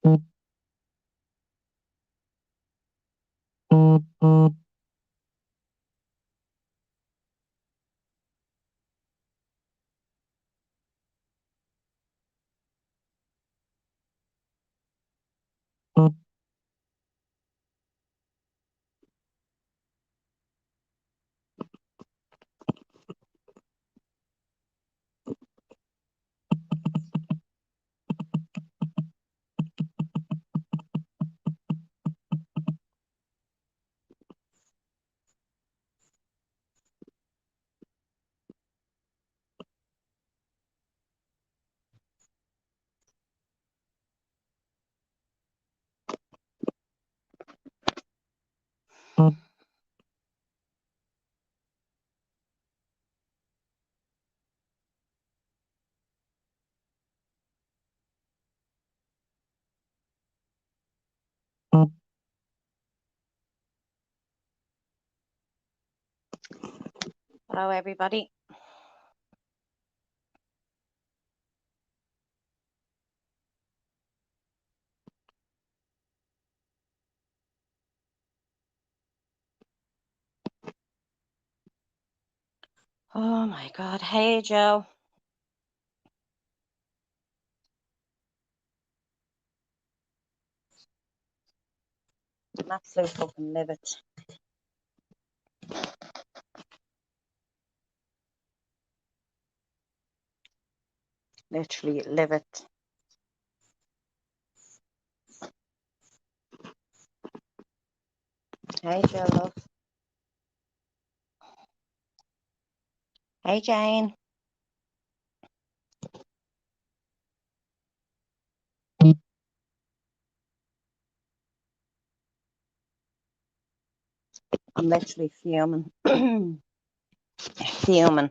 Hello, everybody. Oh my God. Hey, Joe. I'm absolute fucking livid. Literally livid. Hey, Joe, love. Hey, Jane. I'm literally fuming. Fuming.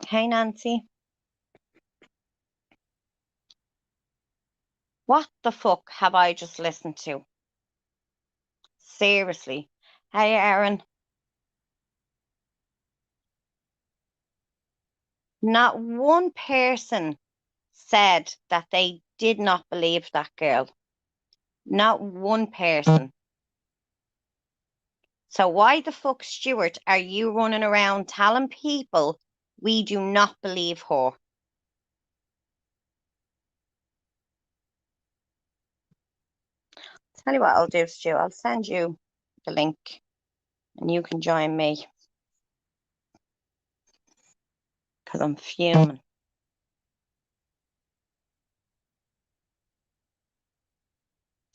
Hey, Nancy. What the fuck have I just listened to? Seriously. Hey, Aaron. Not one person said that they did not believe that girl. Not one person. So why the fuck, Stuart, are you running around telling people we do not believe her? Tell you what I'll do, Stu. I'll send you the link and you can join me. Because I'm fuming.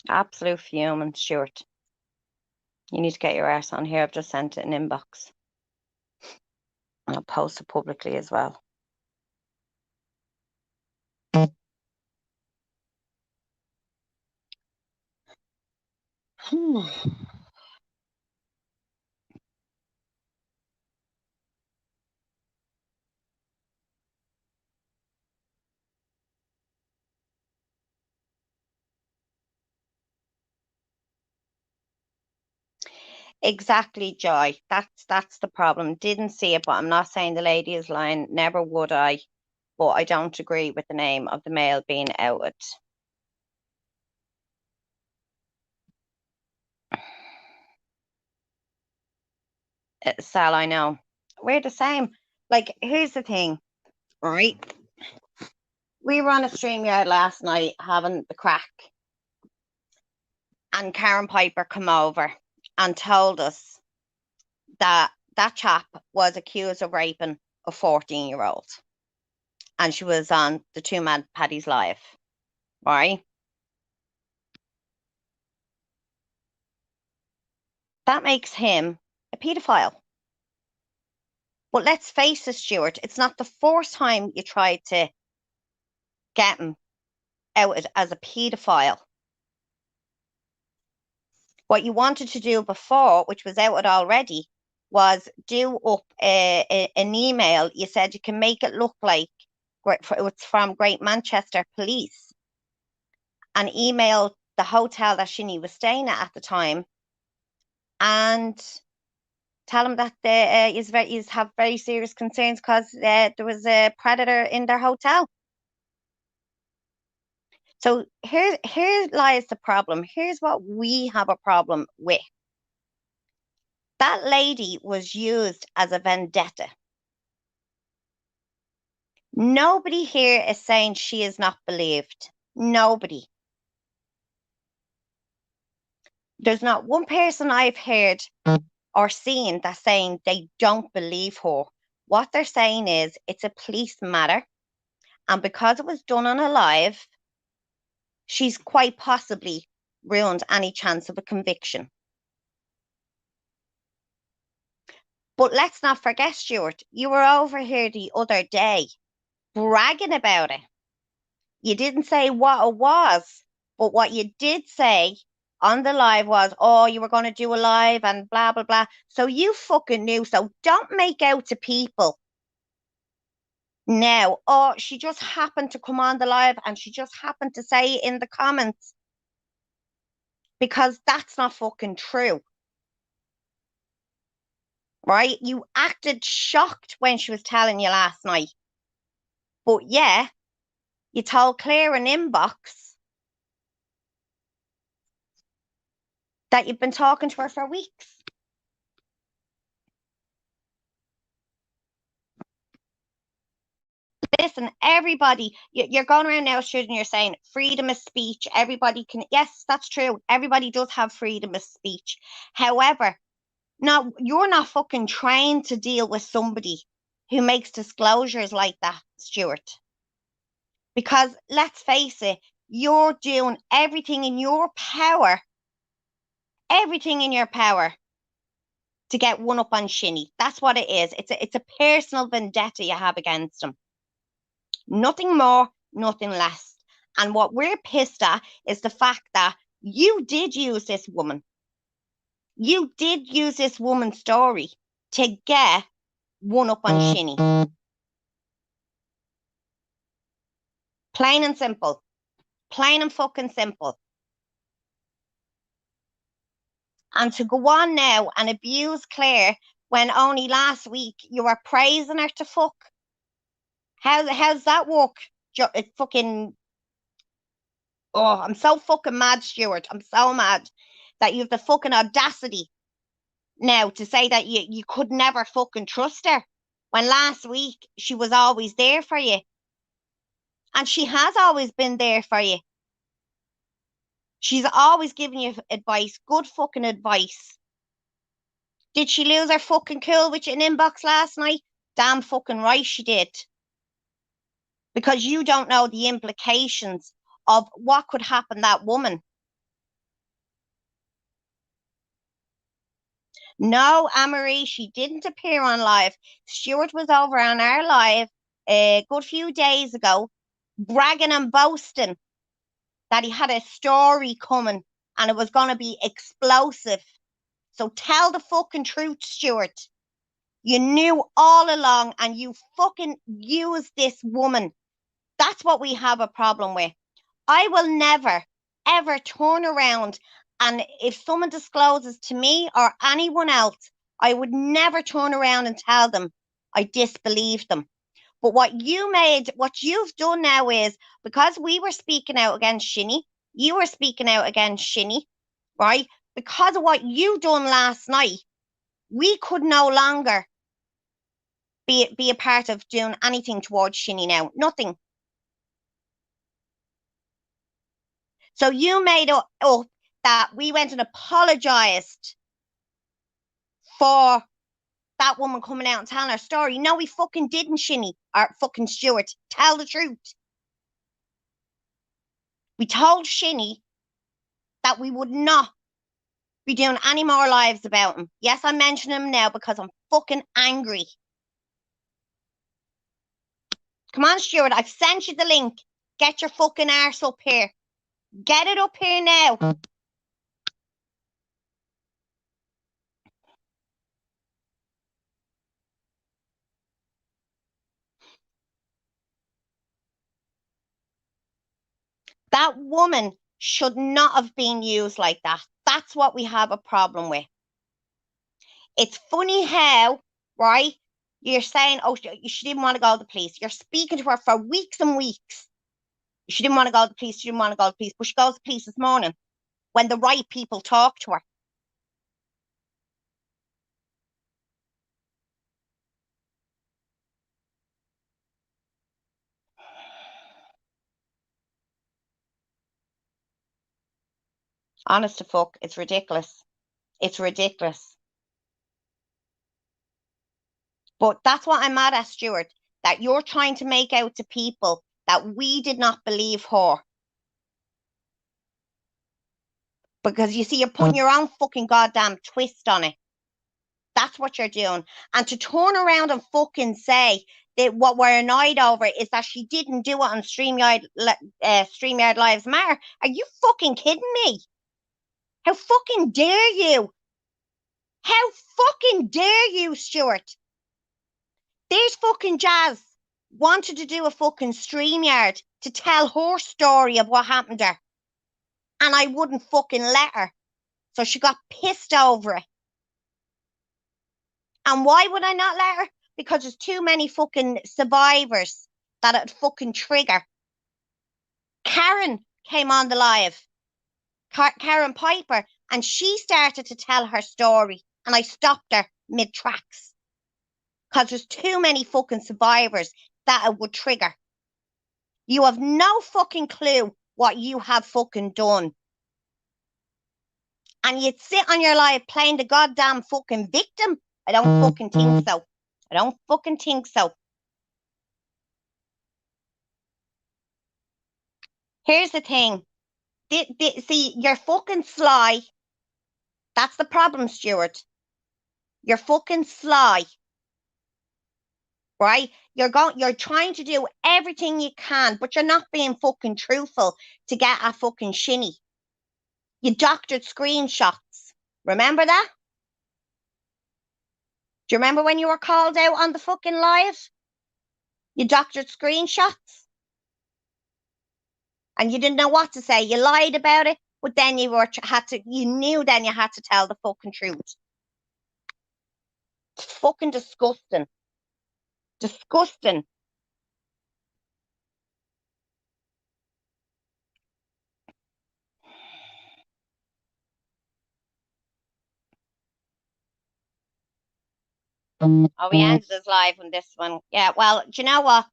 Absolute fuming, Stuart. You need to get your arse on here. I've just sent it in inbox. And I'll post it publicly as well. Exactly, Joy. That's the problem. Didn't see it, but I'm not saying the lady is lying. Never would I. But I don't agree with the name of the male being outed. Sal, I know. We're the same. Like, here's the thing, right? We were on a StreamYard last night having the crack, and Karen Piper come over and told us that that chap was accused of raping a 14-year-old, and she was on the Two Mad Paddy's Live, right? That makes him a paedophile. But let's face it, Stuart, it's not the first time you tried to get him outed as a paedophile. What you wanted to do before, which was outed already, was do up an email. You said you can make it look like it's from Great Manchester Police, and email the hotel that Shinny was staying at the time, and Tell them that they have very serious concerns because there was a predator in their hotel. So here lies the problem. Here's what we have a problem with. That lady was used as a vendetta. Nobody here is saying she is not believed. Nobody. There's not one person I've heard or seen that's saying they don't believe her. What they're saying is it's a police matter, and because it was done on a live, she's quite possibly ruined any chance of a conviction. But let's not forget, Stuart, you were over here the other day bragging about it. You didn't say what it was, but what you did say on the live was, oh, you were going to do a live and blah, blah, blah. So you fucking knew. So don't make out to people now, oh, she just happened to come on the live and she just happened to say in the comments, because that's not fucking true. Right? You acted shocked when she was telling you last night. But yeah, you told Claire in inbox that you've been talking to her for weeks. Listen, everybody, you're going around now, Stuart, and you're saying freedom of speech. Everybody can, yes, that's true. Everybody does have freedom of speech. However, no, you're not fucking trained to deal with somebody who makes disclosures like that, Stuart. Because let's face it, you're doing everything in your power to get one up on Shinny. That's what it is. It's a personal vendetta you have against him. Nothing more, nothing less. And what we're pissed at is the fact that you did use this woman. You did use this woman's story to get one up on Shinny. Plain and simple. Plain and fucking simple. And to go on now and abuse Claire when only last week you were praising her to fuck. How's that work? It fucking, oh, I'm so fucking mad, Stuart. I'm so mad that you have the fucking audacity now to say that you could never fucking trust her when last week she was always there for you. And she has always been there for you. She's always giving you advice, good fucking advice. Did she lose her fucking cool with you in inbox last night? Damn fucking right she did. Because you don't know the implications of what could happen to that woman. No, Anne-Marie, she didn't appear on live. Stuart was over on our live a good few days ago, bragging and boasting that he had a story coming and it was going to be explosive. So tell the fucking truth, Stuart. You knew all along and you fucking used this woman. That's what we have a problem with. I will never, ever turn around, and if someone discloses to me or anyone else, I would never turn around and tell them I disbelieve them. But what you've done now is, because we were speaking out against Shinny, you were speaking out against Shinny, right? Because of what you done last night, we could no longer be a part of doing anything towards Shinny now. Nothing. So you made up that we went and apologized for that woman coming out and telling her story. No, we fucking didn't, Shinny, or fucking Stuart. Tell the truth. We told Shinny that we would not be doing any more lives about him. Yes, I'm mentioning him now because I'm fucking angry. Come on, Stuart, I've sent you the link. Get your fucking arse up here. Get it up here now. That woman should not have been used like that. That's what we have a problem with. It's funny how, right? You're saying, oh, she didn't want to go to the police. You're speaking to her for weeks and weeks. She didn't want to go to the police. She didn't want to go to the police. But she goes to the police this morning when the right people talk to her. Honest to fuck, it's ridiculous. It's ridiculous. But that's what I'm mad at, Stuart, that you're trying to make out to people that we did not believe her. Because you see, you're putting your own fucking goddamn twist on it. That's what you're doing. And to turn around and fucking say that what we're annoyed over is that she didn't do it on StreamYard Lives Matter. Are you fucking kidding me? How fucking dare you? How fucking dare you, Stuart? There's fucking Jazz wanted to do a fucking StreamYard to tell her story of what happened to her. And I wouldn't fucking let her. So she got pissed over it. And why would I not let her? Because there's too many fucking survivors that it'd fucking trigger. Karen came on the live, Karen Piper, and she started to tell her story. And I stopped her mid tracks. Because there's too many fucking survivors that it would trigger. You have no fucking clue what you have fucking done. And you'd sit on your live playing the goddamn fucking victim. I don't fucking think so. I don't fucking think so. Here's the thing. See, you're fucking sly. That's the problem, Stuart. You're fucking sly. Right? You're trying to do everything you can, but you're not being fucking truthful to get a fucking shinny. You doctored screenshots. Remember that? Do you remember when you were called out on the fucking live? You doctored screenshots. And you didn't know what to say. You lied about it, but then you knew then you had to tell the fucking truth. It's fucking disgusting. Disgusting. Oh, we ended his live on this one. Yeah, well, do you know what?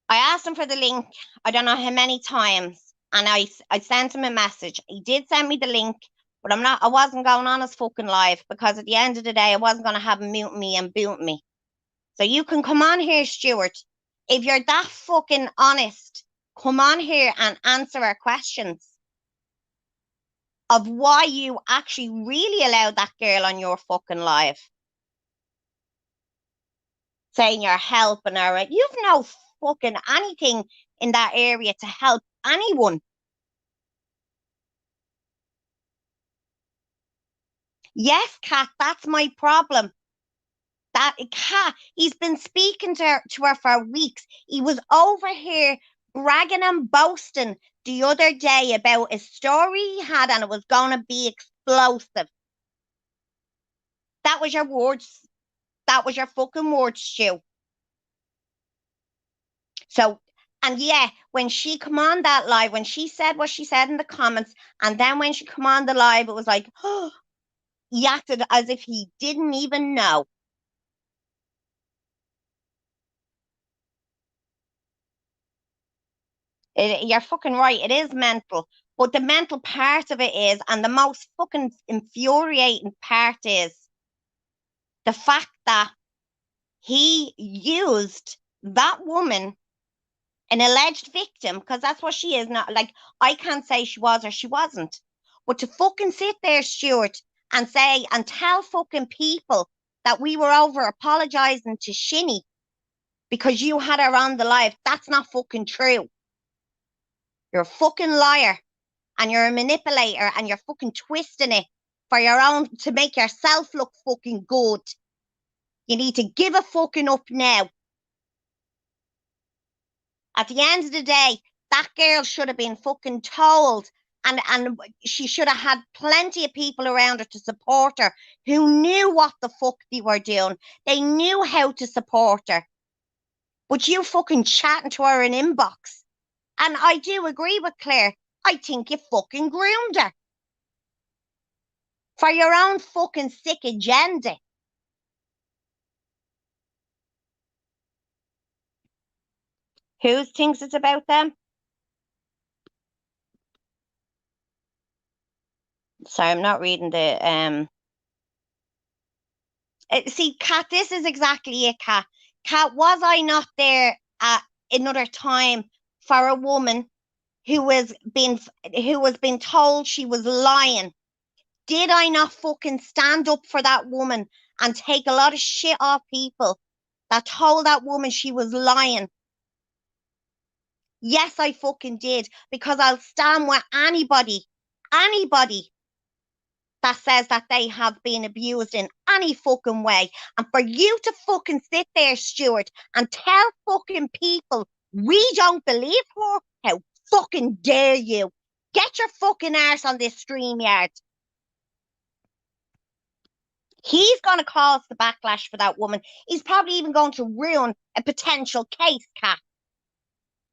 I asked him for the link, I don't know how many times, and I sent him a message. He did send me the link, but I wasn't going on his fucking live because at the end of the day, I wasn't going to have him mute me and boot me. So you can come on here, Stuart. If you're that fucking honest, come on here and answer our questions of why you actually really allowed that girl on your fucking live. Saying you're helping her. You've no fucking anything in that area to help anyone. Yes, Kat, that's my problem. That Kat, he's been speaking to her for weeks. He was over here bragging and boasting the other day about a story he had and it was going to be explosive. That was your words. That was your fucking words, Stu. So, and yeah, when she come on that live, when she said what she said in the comments, and then when she come on the live, it was like, oh, he acted as if he didn't even know. You're fucking right. It is mental. But the mental part of it is, and the most fucking infuriating part is the fact that he used that woman, an alleged victim, because that's what she is. Not like I can't say she was or she wasn't, but to fucking sit there, Stuart, and say and tell fucking people that we were over apologizing to Shinny because you had her on the live, that's not fucking true. You're a fucking liar and you're a manipulator and you're fucking twisting it for your own to make yourself look fucking good. You need to give a fucking up now. At the end of the day, that girl should have been fucking told And she should have had plenty of people around her to support her who knew what the fuck they were doing. They knew how to support her. But you fucking chatting to her in inbox. And I do agree with Claire. I think you fucking groomed her for your own fucking sick agenda. Who thinks it's about them? Sorry, I'm not reading the see, Kat, this is exactly it, Kat. Kat, was I not there at another time for a woman who was being told she was lying? Did I not fucking stand up for that woman and take a lot of shit off people that told that woman she was lying? Yes, I fucking did, because I'll stand with anybody that says that they have been abused in any fucking way. And for you to fucking sit there, Stuart, and tell fucking people we don't believe her, how fucking dare you? Get your fucking arse on this StreamYard. He's going to cause the backlash for that woman. He's probably even going to ruin a potential case, Kat.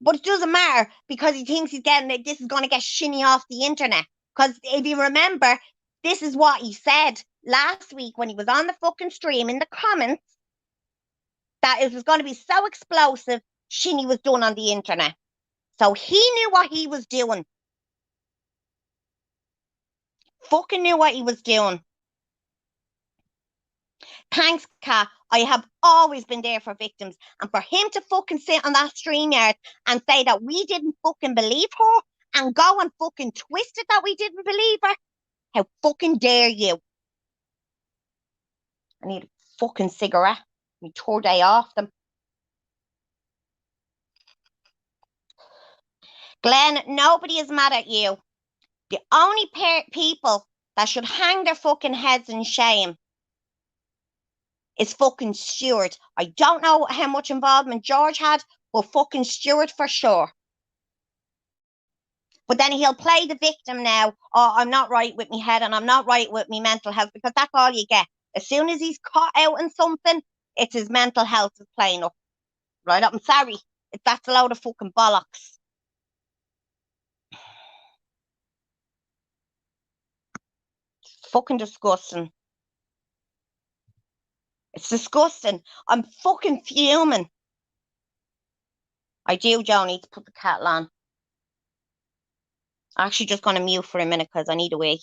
But it doesn't matter because he thinks he's getting it. This is going to get shinny off the internet. Because if you remember, this is what he said last week when he was on the fucking stream in the comments, that it was going to be so explosive, shinny was done on the internet. So he knew what he was doing. Fucking knew what he was doing. Thanks, Kat. I have always been there for victims. And for him to fucking sit on that StreamYard and say that we didn't fucking believe her and go and fucking twist it that we didn't believe her, how fucking dare you? I need a fucking cigarette. My third day off them. Glenn, nobody is mad at you. The only people that should hang their fucking heads in shame is fucking Stuart. I don't know how much involvement George had, but fucking Stuart for sure. But then he'll play the victim now. Oh, I'm not right with my head and I'm not right with my mental health, because that's all you get. As soon as he's caught out in something, it's his mental health is playing up. Right up. I'm sorry. That's a load of fucking bollocks. It's fucking disgusting. It's disgusting. I'm fucking fuming. I do, Joe, need to put the kettle on. I'm actually just going to mute for a minute because I need a wee.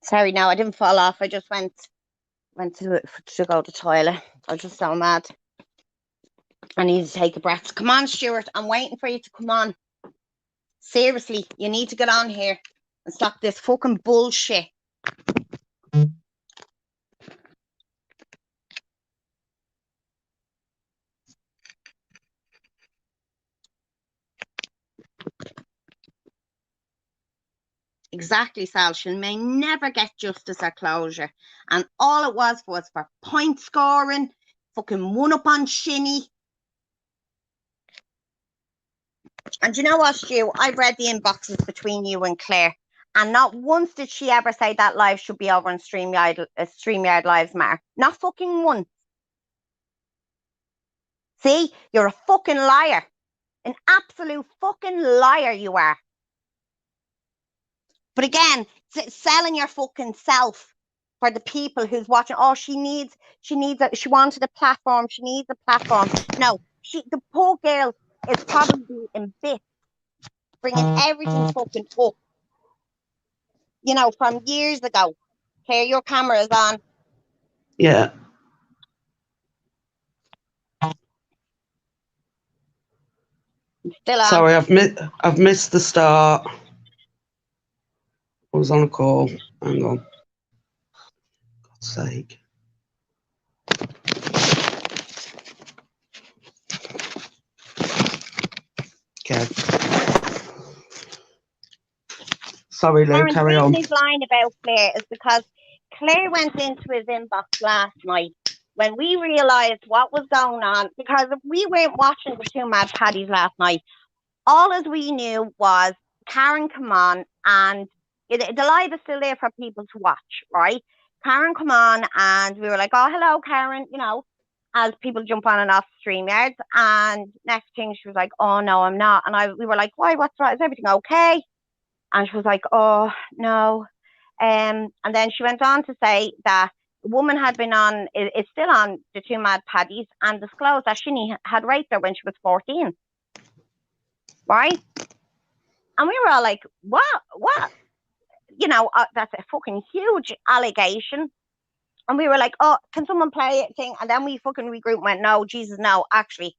Sorry, no, I didn't fall off. I just went to go to the toilet. I was just so mad. I need to take a breath. Come on, Stuart. I'm waiting for you to come on. Seriously, you need to get on here and stop this fucking bullshit. Exactly, Sal. She may never get justice or closure. And all it was for point scoring, fucking one up on Shinny. And you know what, Stu? I've read the inboxes between you and Claire. And not once did she ever say that live should be over on StreamYard Lives Matter. Not fucking once. See? You're a fucking liar. An absolute fucking liar you are. But again, selling your fucking self for the people who's watching. Oh, she wanted a platform. She needs a platform. No, the poor girl is probably in bits, bringing everything fucking up. You know, from years ago. Claire, your camera is on. Yeah. Still on. Sorry, I've missed the start. I was on a call. Hang on. God's sake. Okay. Sorry, Lou, carry on. The reason he's lying about Claire is because Claire went into his inbox last night when we realised what was going on, because we weren't watching the Two Mad Paddies last night. All as we knew was Karen come on, and the live is still there for people to watch, right? Karen come on, and we were like, oh, hello, Karen, you know, as people jump on and off StreamYards. And next thing she was like, oh, no, I'm not. And we were like, why, what's wrong? Is everything okay? And she was like, oh, no. And then she went on to say that the woman had been on, is still on the Two Mad Paddies, and disclosed that Shinny had raped her when she was 14. Right? And we were all like, what? You know, that's a fucking huge allegation. And we were like, oh, can someone play it thing? And then we fucking regrouped and went, no, Jesus, no, actually.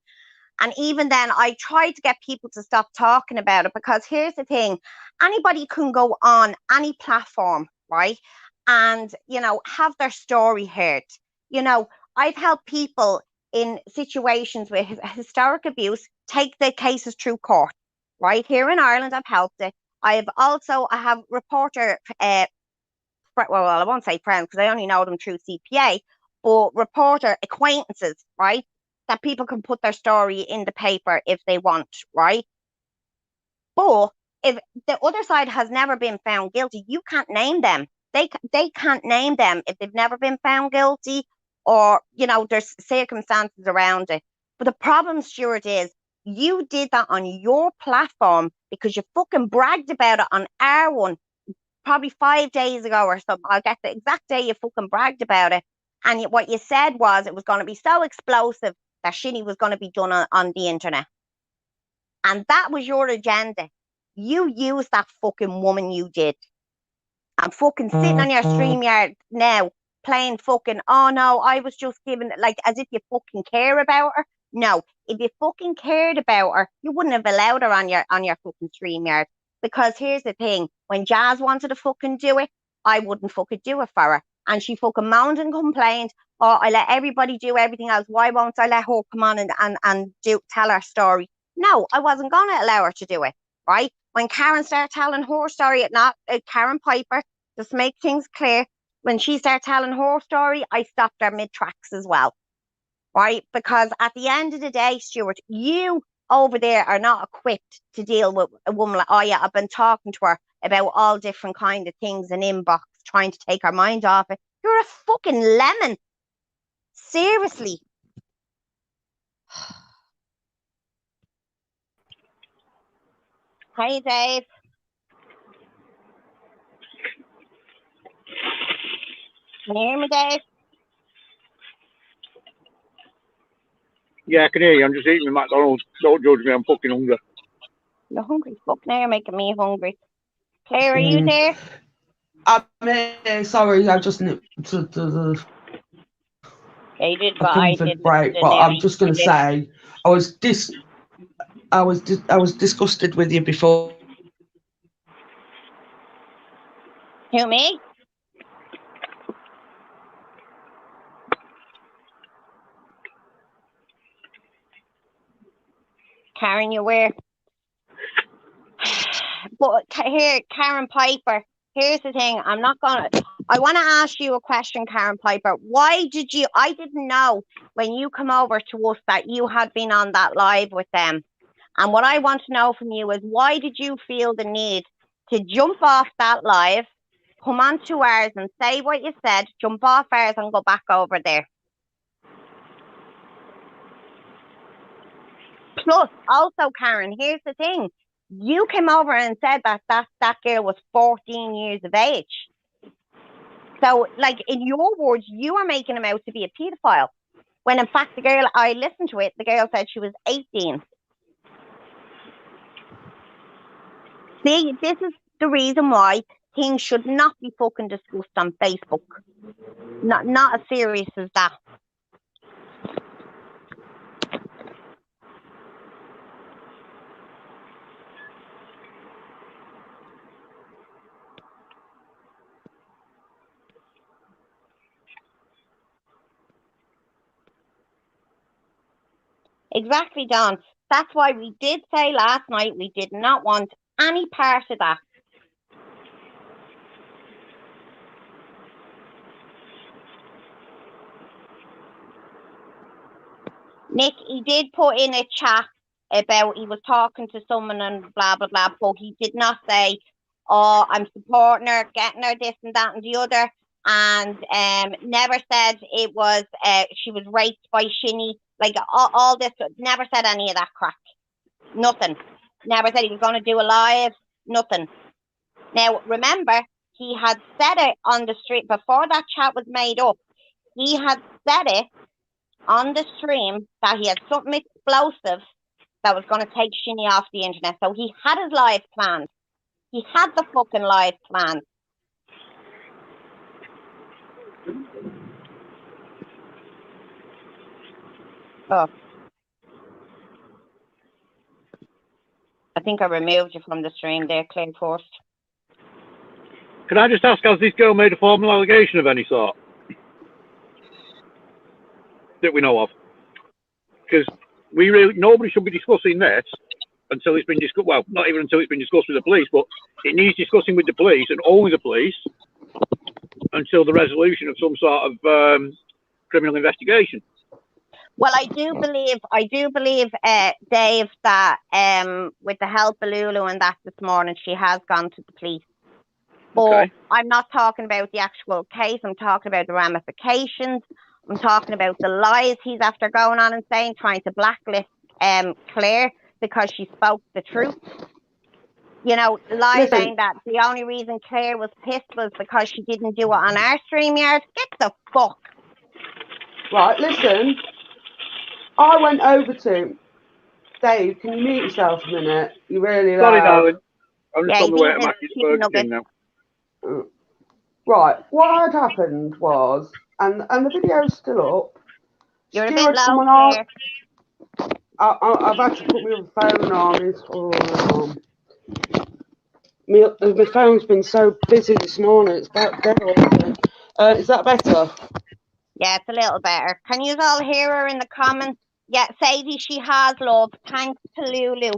And even then, I tried to get people to stop talking about it, because here's the thing. Anybody can go on any platform, right? And, you know, have their story heard. You know, I've helped people in situations with historic abuse take their cases through court, right? Here in Ireland, I've helped it. I have reporter, well, I won't say friends because I only know them through CPA, but reporter acquaintances, right? That people can put their story in the paper if they want, right? But if the other side has never been found guilty, you can't name them. They can't name them if they've never been found guilty, or, you know, there's circumstances around it. But the problem, Stuart, is you did that on your platform because you fucking bragged about it on our one probably 5 days ago or something. I'll get the exact day you fucking bragged about it. And what you said was it was going to be so explosive that Shinny was going to be done on the internet. And that was your agenda. You used that fucking woman, you did. I'm fucking sitting on your StreamYard now playing fucking, oh no, I was just giving it, like, as if you fucking care about her. No, if you fucking cared about her, you wouldn't have allowed her on your fucking StreamYard. Because here's the thing, when Jazz wanted to fucking do it, I wouldn't fucking do it for her. And she fucking moaned and complained, oh, I let everybody do everything else. Why won't I let her come on and tell her story? No, I wasn't going to allow her to do it, right? When Karen started telling her story, not Karen Piper, just make things clear, when she started telling her story, I stopped her mid-tracks as well, right? Because at the end of the day, Stuart, you over there are not equipped to deal with a woman like, oh yeah, I've been talking to her about all different kind of things in inbox, trying to take her mind off it. You're a fucking lemon. Seriously. Hi, Dave. Can you hear me, Dave? Yeah, I can hear you. I'm just eating my McDonald's. Don't judge me. I'm fucking hungry. You're hungry. Fuck, now you're making me hungry. Claire, are you there? I'm here. Sorry, I just need to Yeah, you did, I but come I for the didn't break. But I'm just going to say, I was disgusted with you before. Who, me? Karen, you were. But here, Karen Piper, here's the thing. I want to ask you a question, Karen Piper. Why did you, I didn't know when you come over to us that you had been on that live with them. And what I want to know from you is, why did you feel the need to jump off that live, come on to ours and say what you said, jump off ours and go back over there? Plus, also, Karen, here's the thing. You came over and said that girl was 14 years of age. So, like, in your words, you are making him out to be a paedophile. When in fact, the girl, I listened to it, the girl said she was 18. See, this is the reason why things should not be fucking discussed on Facebook. Not as serious as that. Exactly, Don. That's why we did say last night we did not want any part of that. Nick, he did put in a chat about he was talking to someone and blah, blah, blah, but he did not say, oh, I'm supporting her, getting her this and that and the other, and never said it was, she was raped by Shinny, like all this, never said any of that crap. Nothing. Never said he was going to do a live, nothing. Now, remember, he had said it on the street, before that chat was made up, he had said it on the stream that he had something explosive that was going to take Shinny off the internet. So he had his live planned. He had the fucking live planned. Oh. I think I removed you from the stream there, Claire Forst. Can I just ask, has this girl made a formal allegation of any sort that we know of? Because nobody should be discussing this until it's been discussed. Well, not even until it's been discussed with the police, but it needs discussing with the police and only the police until the resolution of some sort of criminal investigation. Well, I do believe, Dave, that with the help of Lulu and that this morning, she has gone to the police. But okay. I'm not talking about the actual case. I'm talking about the ramifications. I'm talking about the lies he's after going on and saying, trying to blacklist Claire because she spoke the truth. You know, lies saying that the only reason Claire was pissed was because she didn't do it on our StreamYard. Get the fuck. Right, listen. I went over to Dave. Can you mute yourself a minute? You're really loud. Sorry, darling. I'm just on the way to Mackie's Burger King now. Right, what had happened was, and the video's still up. You're a bit low, Claire. I've had to put my other phone on. My phone's been so busy this morning. It's about dead. Is that better? Yeah, it's a little better. Can you all hear her in the comments? Yeah, Sadie, she has, love. Thanks to Lulu.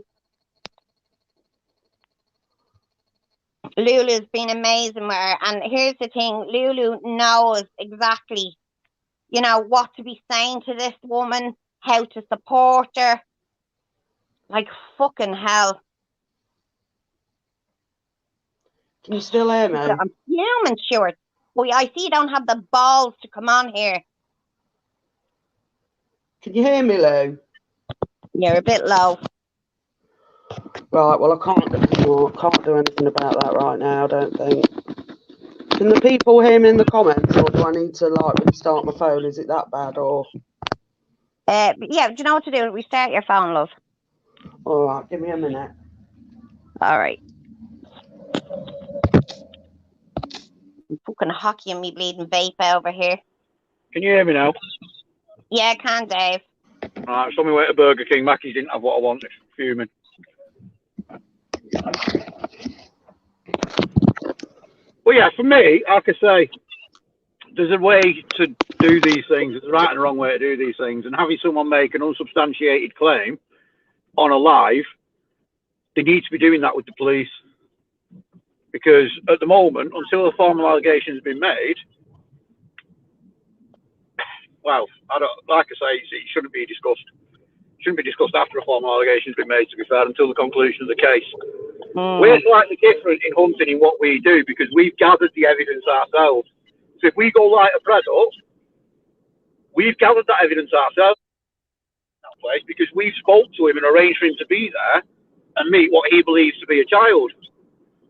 Lulu's been amazing with her. And here's the thing, Lulu knows exactly, you know, what to be saying to this woman, how to support her. Like, fucking hell. Can you still hear me? I'm human, sure. Boy, I see you don't have the balls to come on here. Can you hear me, Lou? You're a bit low. Right, well, I can't do anything about that right now, I don't think. Can the people hear me in the comments, or do I need to, like, restart my phone? Is it that bad, or...? Yeah, do you know what to do? Restart your phone, love. All right, give me a minute. All right. Fucking hockey and me bleeding vape over here. Can you hear me now? Yeah, I can, Dave. Alright, it's on my way to Burger King. Mackey's didn't have what I wanted. Fuming. Well, yeah, for me, like I say, there's a way to do these things. There's a right and a wrong way to do these things. And having someone make an unsubstantiated claim on a live, they need to be doing that with the police. Because at the moment, until a formal allegation has been made, well, I don't, like I say, it shouldn't be discussed. It shouldn't be discussed after a formal allegation has been made, to be fair, until the conclusion of the case. We're slightly different in hunting in what we do because we've gathered the evidence ourselves. So if we go light a Predator, we've gathered that evidence ourselves in that place because we've spoke to him and arranged for him to be there and meet what he believes to be a child.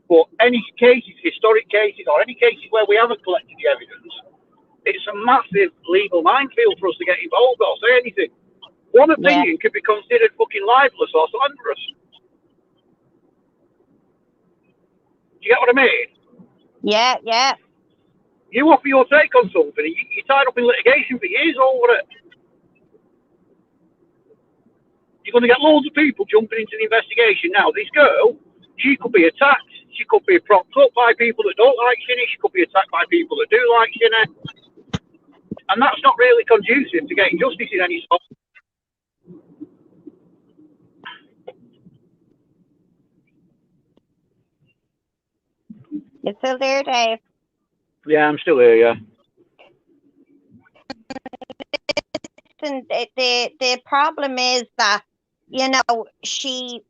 But any cases, historic cases, or any cases where we haven't collected the evidence, it's a massive legal minefield for us to get involved or say anything. One opinion could be considered fucking libelous or slanderous. Do you get what I mean? Yeah, yeah. You offer your take on something, you're tied up in litigation for years over it. You're going to get loads of people jumping into the investigation. Now, this girl, she could be attacked. She could be propped up by people that don't like Shinny. She could be attacked by people that do like Shinny. And that's not really conducive to getting justice in any sort. You still there, Dave? Yeah, I'm still here, yeah. And the problem is that, you know, she,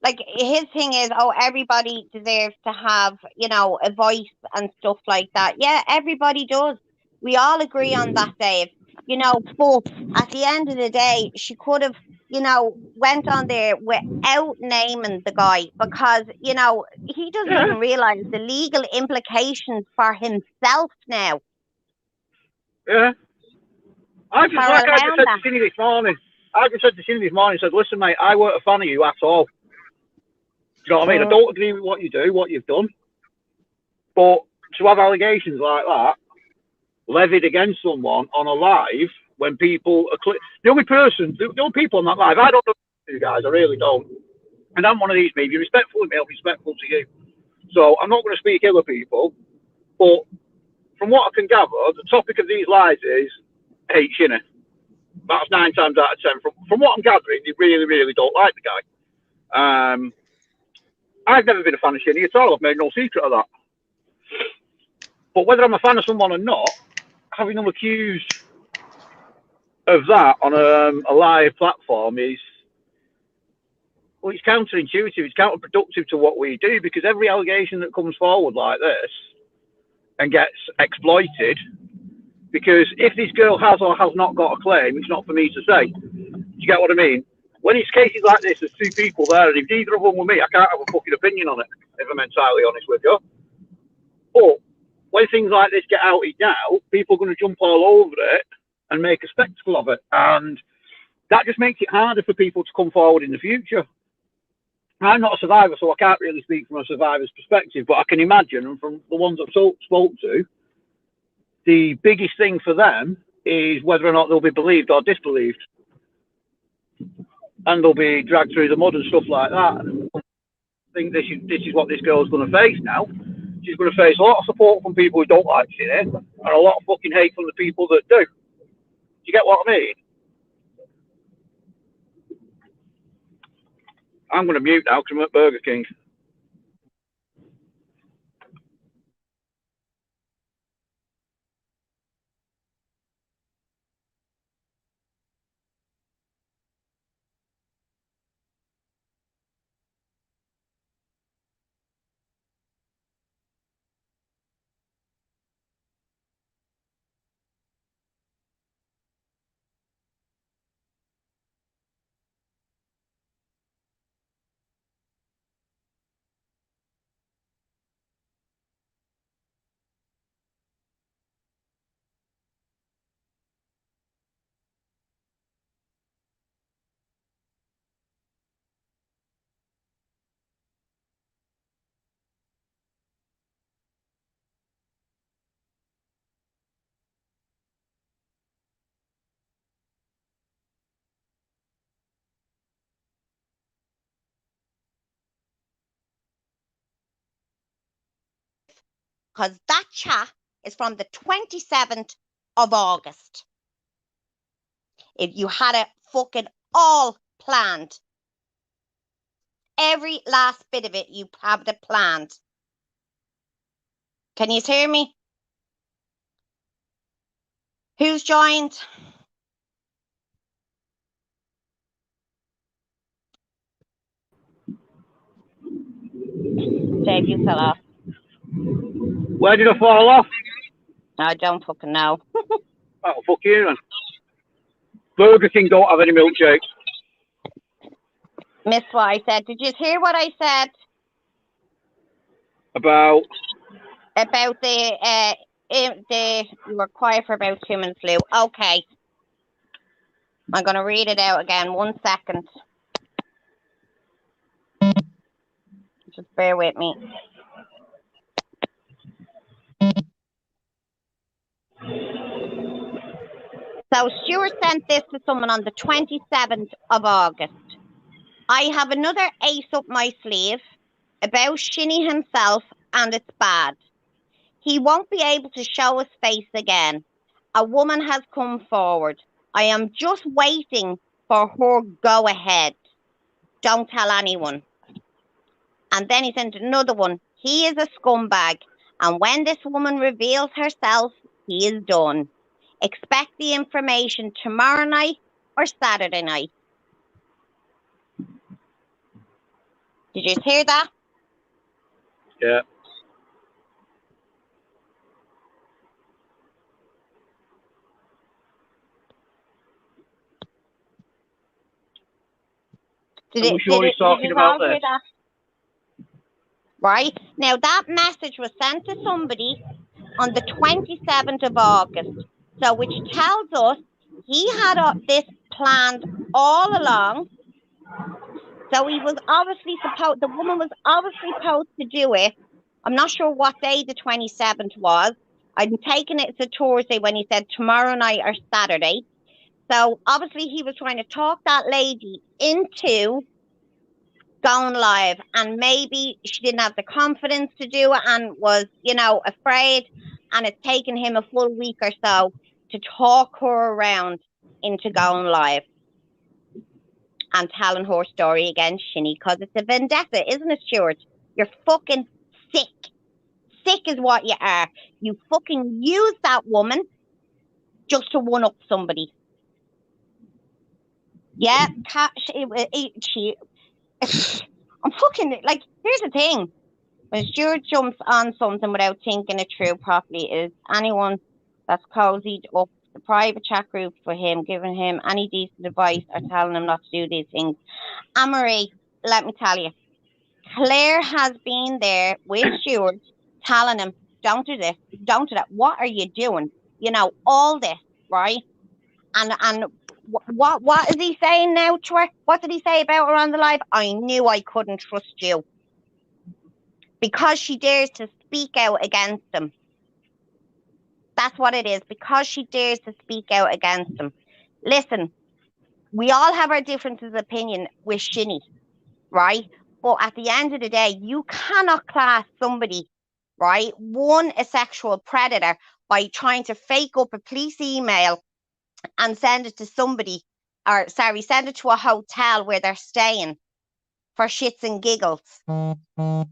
like, his thing is, oh, everybody deserves to have, you know, a voice and stuff like that. Yeah, everybody does. We all agree on that, Dave. You know, but at the end of the day, she could have, you know, went on there without naming the guy because, you know, he doesn't even realize the legal implications for himself now. Yeah. I just said to Shinny this morning, said, listen, mate, I weren't a fan of you at all. Do you know what I mean? I don't agree with what you do, what you've done. But to have allegations like that levied against someone on a live when people are the only people on that live, I don't know you guys, I really don't. And I'm one of these people, you're respectful of me, I'll be respectful to you. So I'm not going to speak ill of people, but from what I can gather, the topic of these lies is hate Shinny. That's 9 times out of 10. From what I'm gathering, they really, really don't like the guy. I've never been a fan of Shinny at all. I've made no secret of that. But whether I'm a fan of someone or not, having them accused of that on a live platform is, well, it's counterintuitive. It's counterproductive to what we do because every allegation that comes forward like this and gets exploited, because if this girl has or has not got a claim, it's not for me to say. Do you get what I mean? When it's cases like this, there's 2 people there, and if neither of them were me, I can't have a fucking opinion on it, if I'm entirely honest with you. But when things like this get outed now, people are going to jump all over it and make a spectacle of it. And that just makes it harder for people to come forward in the future. I'm not a survivor, so I can't really speak from a survivor's perspective, but I can imagine, and from the ones I've spoke to, the biggest thing for them is whether or not they'll be believed or disbelieved. And they'll be dragged through the mud and stuff like that. I think this is what this girl's going to face now. She's going to face a lot of support from people who don't like Shinny and a lot of fucking hate from the people that do. Do you get what I mean? I'm going to mute now because I'm at Burger King. because that chat is from the 27th of August. If you had it fucking all planned, every last bit of it, you have it planned. Can you hear me? Who's joined? Dave, you fell off. Where did I fall off? I don't fucking know. Oh, fuck you then. Burger King don't have any milkshakes. Missed what I said. Did you hear what I said About the you were quiet for about 2 minutes, Lou. Okay. I'm going to read it out again. 1 second. Just bear with me. So Stuart sent this to someone on the 27th of August. I have another ace up my sleeve about Shinny himself, and it's bad. He won't be able to show his face again. A woman has come forward. I am just waiting for her go ahead. Don't tell anyone. And then he sent another one. He is a scumbag. And when this woman reveals herself, he is done. Expect the information tomorrow night or Saturday night. Did you hear that? yeah. Are we sure he's talking about this? Right? Now, that message was sent to somebody on the 27th of August. So, which tells us he had this planned all along. So, he was obviously the woman was obviously supposed to do it. I'm not sure what day the 27th was. I'm taking it to Thursday when he said tomorrow night or Saturday. So, obviously, he was trying to talk that lady into going live, and maybe she didn't have the confidence to do it and was, afraid, and it's taken him a full week or so to talk her around into going live and telling her story against Shinny, because it's a vendetta, isn't it, Stuart? You're fucking sick. Sick is what you are. You fucking use that woman just to one up somebody. Yeah, I'm fucking, like, here's the thing. When Stuart jumps on something without thinking it through properly, is anyone that's cozied up the private chat group for him, giving him any decent advice or telling him not to do these things. Anne-Marie, let me tell you, Claire has been there with Stuart telling him, don't do this, don't do that. What are you doing? All this, right? And what is he saying now to her? What did he say about her on the live? I knew I couldn't trust you. Because she dares to speak out against him. That's what it is. Because she dares to speak out against him. Listen, we all have our differences of opinion with Shinny, right? But at the end of the day, you cannot class somebody, right, one, a sexual predator, by trying to fake up a police email and send it to somebody, send it to a hotel where they're staying for shits and giggles. And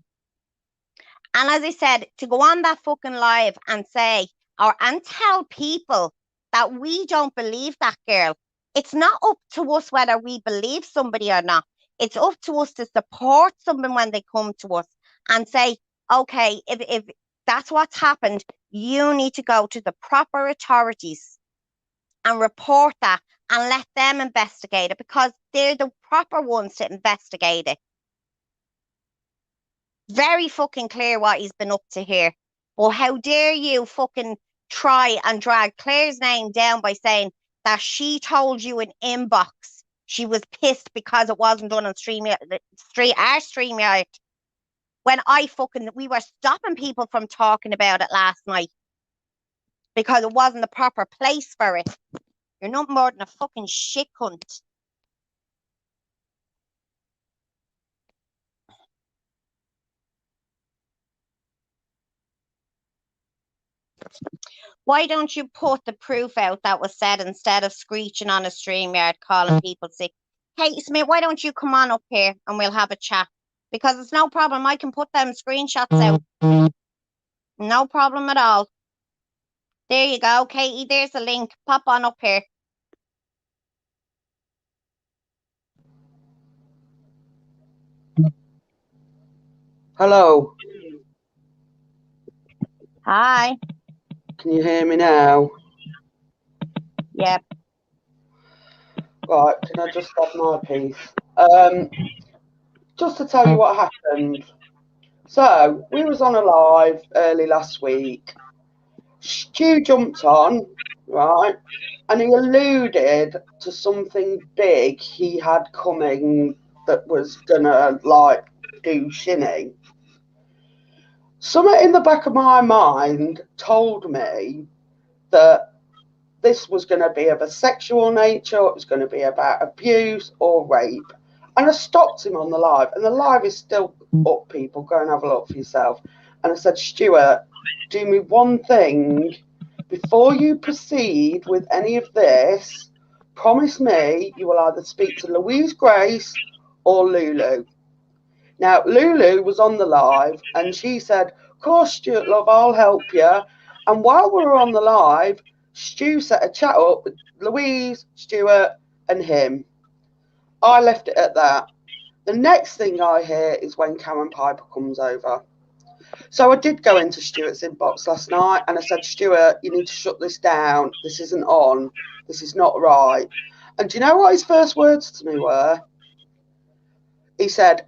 as I said, to go on that fucking live and say, and tell people that we don't believe that girl, it's not up to us whether we believe somebody or not. It's up to us to support someone when they come to us and say, okay, if that's what's happened, you need to go to the proper authorities and report that and let them investigate it, because they're the proper ones to investigate it. Very fucking clear what he's been up to here. Well, how dare you fucking try and drag Claire's name down by saying that she told you in inbox she was pissed because it wasn't done on StreamYard. When we were stopping people from talking about it last night because it wasn't the proper place for it. You're not more than a fucking shit cunt. Why don't you put the proof out that was said instead of screeching on a StreamYard calling people sick? Hey, Smith, why don't you come on up here and we'll have a chat? Because it's no problem. I can put them screenshots out. No problem at all. There you go, Katie. There's the link. Pop on up here. Hello. Hi. Can you hear me now? Yep. Right, can I just have my piece? Just to tell you what happened. So, we was on a live early last week. Stu jumped on, right, and he alluded to something big he had coming that was gonna, like, do shinny. Something in the back of my mind told me that this was going to be of a sexual nature, it was going to be about abuse or rape. And I stopped him on the live, and the live is still up, people. Go and have a look for yourself. And I said, Stuart, do me one thing. Before you proceed with any of this, promise me you will either speak to Louise Grace or Lulu. Now, Lulu was on the live, and she said, of course, Stuart, love, I'll help you. And while we were on the live, Stu set a chat up with Louise, Stuart, and him. I left it at that. The next thing I hear is when Karen Piper comes over. So I did go into Stuart's inbox last night, and I said, Stuart, you need to shut this down. This isn't on. This is not right. And do you know what his first words to me were? He said,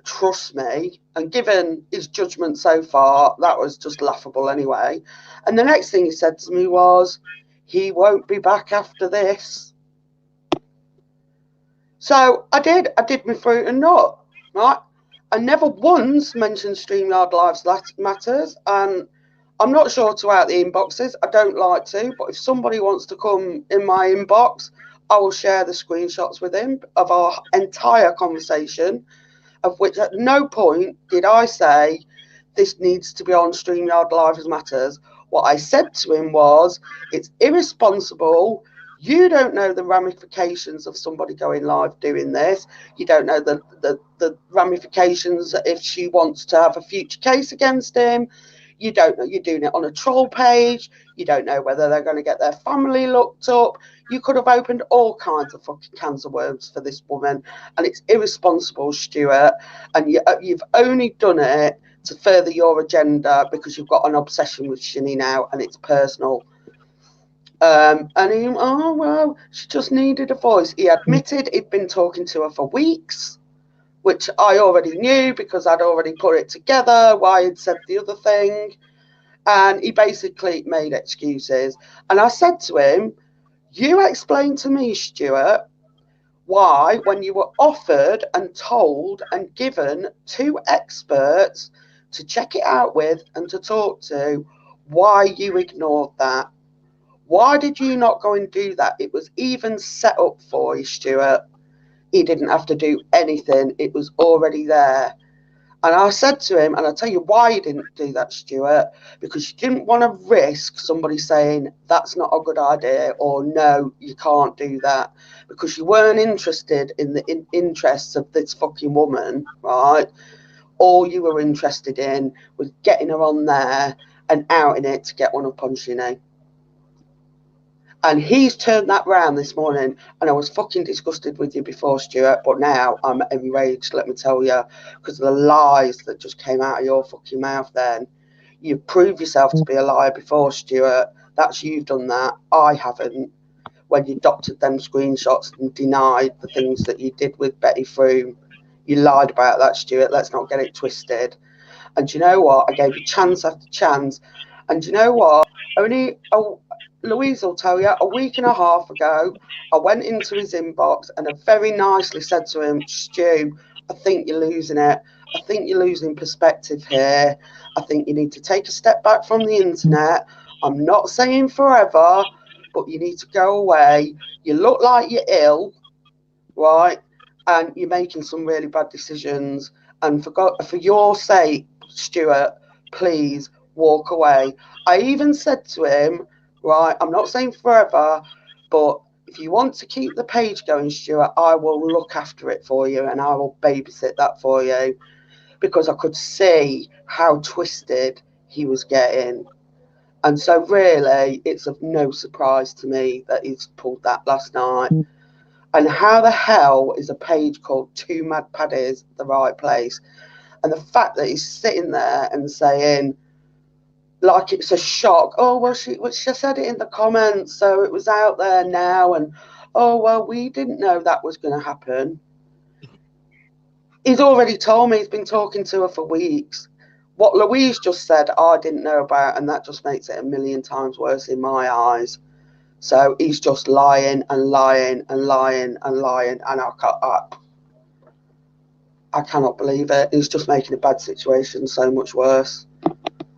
trust me. And given his judgment so far, that was just laughable anyway. And the next thing he said to me was, he won't be back after this. So I did my fruit and nut, right? I never once mentioned StreamYard Lives Matters, and I'm not sure to out the inboxes. I don't like to, but if somebody wants to come in my inbox, I will share the screenshots with him of our entire conversation, of which at no point did I say this needs to be on StreamYard Lives Matters. What I said to him was, it's irresponsible. You don't know the ramifications of somebody going live doing this. You don't know the ramifications if she wants to have a future case against him. You don't know, you're doing it on a troll page. You don't know whether they're going to get their family looked up. You could have opened all kinds of fucking cans of worms for this woman. And it's irresponsible, Stuart. And you've only done it to further your agenda because you've got an obsession with Shinny now and it's personal. And he, oh, well, she just needed a voice. He admitted he'd been talking to her for weeks, which I already knew because I'd already put it together, why he'd said the other thing. And he basically made excuses. And I said to him, you explain to me, Stuart, why, when you were offered and told and given 2 experts to check it out with and to talk to, why you ignored that. Why did you not go and do that? It was even set up for you, Stuart. He didn't have to do anything. It was already there. And I said to him, and I'll tell you why you didn't do that, Stuart, because you didn't want to risk somebody saying, that's not a good idea, or no, you can't do that, because you weren't interested in the interests of this fucking woman, right? All you were interested in was getting her on there and outing it to get one up on Shinny. And he's turned that round this morning, and I was fucking disgusted with you before, Stuart, but now I'm enraged, let me tell you, because of the lies that just came out of your fucking mouth then. You proved yourself to be a liar before, Stuart. That's you've done that. I haven't. When you doctored them screenshots and denied the things that you did with Betty Froome. You lied about that, Stuart. Let's not get it twisted. And do you know what? I gave you chance after chance. And do you know what? Louise will tell you, a week and a half ago, I went into his inbox and I very nicely said to him, Stu, I think you're losing it. I think you're losing perspective here. I think you need to take a step back from the internet. I'm not saying forever, but you need to go away. You look like you're ill, right? And you're making some really bad decisions. And for your sake, Stuart, please walk away. I even said to him, right, I'm not saying forever, but if you want to keep the page going, Stuart, I will look after it for you and I will babysit that for you, because I could see how twisted he was getting. And so really, it's of no surprise to me that he's pulled that last night. And how the hell is a page called Two Mad Paddies the right place? And the fact that he's sitting there and saying, like it's a shock, oh, well, she said it in the comments, so it was out there now, and oh, well, we didn't know that was going to happen. He's already told me he's been talking to her for weeks. What Louise just said, I didn't know about, and that just makes it a million times worse in my eyes. So he's just lying and lying and lying and lying, and I cannot believe it. He's just making a bad situation so much worse.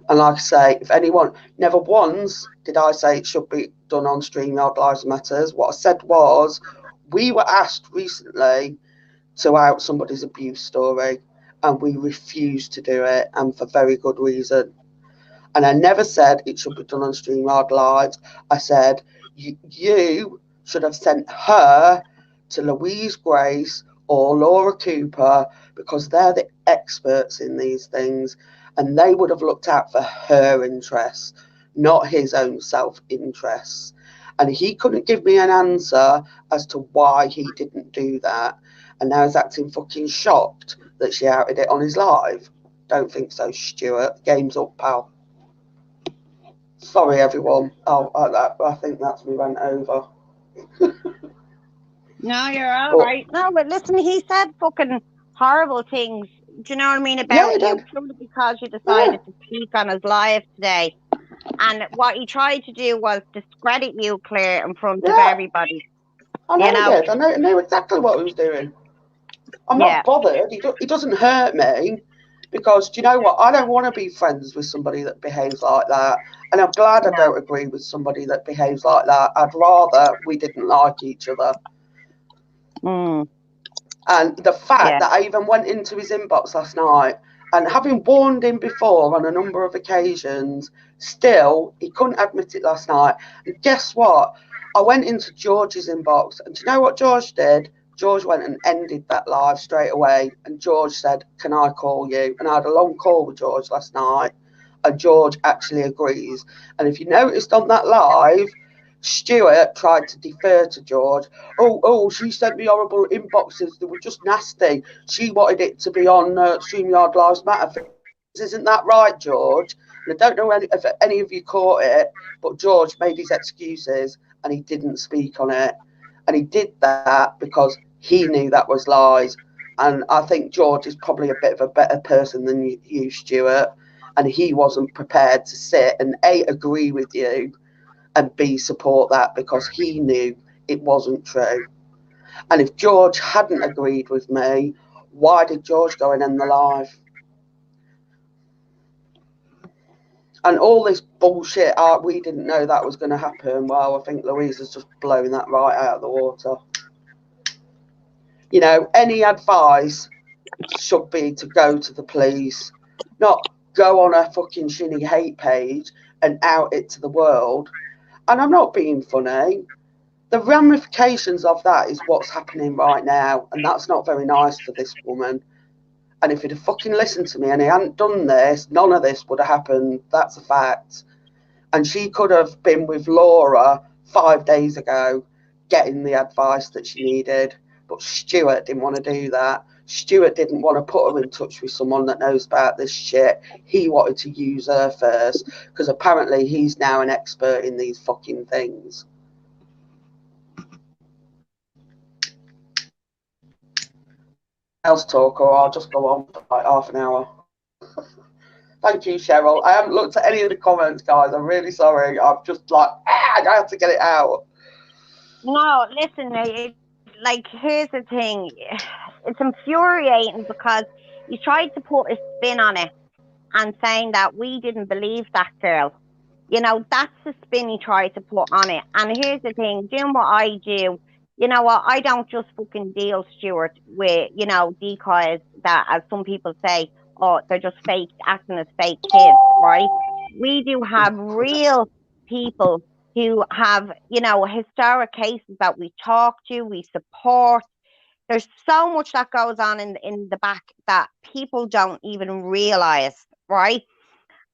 And like I say, if anyone, never once did I say it should be done on StreamYard Lives Matters. What I said was, we were asked recently to out somebody's abuse story, and we refused to do it, and for very good reason. And I never said it should be done on StreamYard Live. I said, you should have sent her to Louise Grace or Laura Cooper, because they're the experts in these things, and they would have looked out for her interests, not his own self-interests. And he couldn't give me an answer as to why he didn't do that. And now he's acting fucking shocked that she outed it on his live. Don't think so, Stuart. Game's up, pal. Sorry, everyone. I think that's me rant over. No, you're all right. No, but listen, he said fucking horrible things. Do you know what I mean about you? Purely because you decided to speak on his live today. And what he tried to do was discredit you, Claire, in front of everybody. I know he did. I know exactly what he was doing. I'm not bothered. He doesn't hurt me, because do you know what? I don't want to be friends with somebody that behaves like that. And I'm glad I don't agree with somebody that behaves like that. I'd rather we didn't like each other. And the fact that I even went into his inbox last night, and having warned him before on a number of occasions, still, he couldn't admit it last night. And guess what? I went into George's inbox, and do you know what George did? George went and ended that live straight away. And George said, can I call you? And I had a long call with George last night, and George actually agrees. And if you noticed on that live, Stuart tried to defer to George. Oh, she sent me horrible inboxes. They were just nasty. She wanted it to be on StreamYard Lives Matter. Isn't that right, George? And I don't know if any of you caught it, but George made his excuses and he didn't speak on it. And he did that because he knew that was lies. And I think George is probably a bit of a better person than you, Stuart. And he wasn't prepared to sit and A, agree with you, and B, support that, because he knew it wasn't true. And if George hadn't agreed with me, why did George go and end the live? And all this bullshit, we didn't know that was going to happen. Well, I think Louise has just blown that right out of the water. You know, any advice should be to go to the police, not go on a fucking shinny hate page and out it to the world. And I'm not being funny. The ramifications of that is what's happening right now. And that's not very nice for this woman. And if he'd have fucking listened to me and he hadn't done this, none of this would have happened. That's a fact. And she could have been with Laura 5 days ago getting the advice that she needed. But Stuart didn't want to do that. Stuart didn't want to put her in touch with someone that knows about this shit. He wanted to use her first, because apparently he's now an expert in these fucking things. Else talk, or I'll just go on for like half an hour. Thank you, Cheryl. I haven't looked at any of the comments, guys. I'm really sorry. I'm just like, I have to get it out. No, listen, here's the thing. It's infuriating because he tried to put a spin on it and saying that we didn't believe that girl. You know, that's the spin he tried to put on it. And here's the thing, doing what I do, you know what, I don't just fucking deal, Stuart, with, you know, decoys that, as some people say, oh, they're just fake, acting as fake kids, right? we do have real people who have, you know, historic cases that we talk to, we support. There's so much that goes on in the back that people don't even realize, right?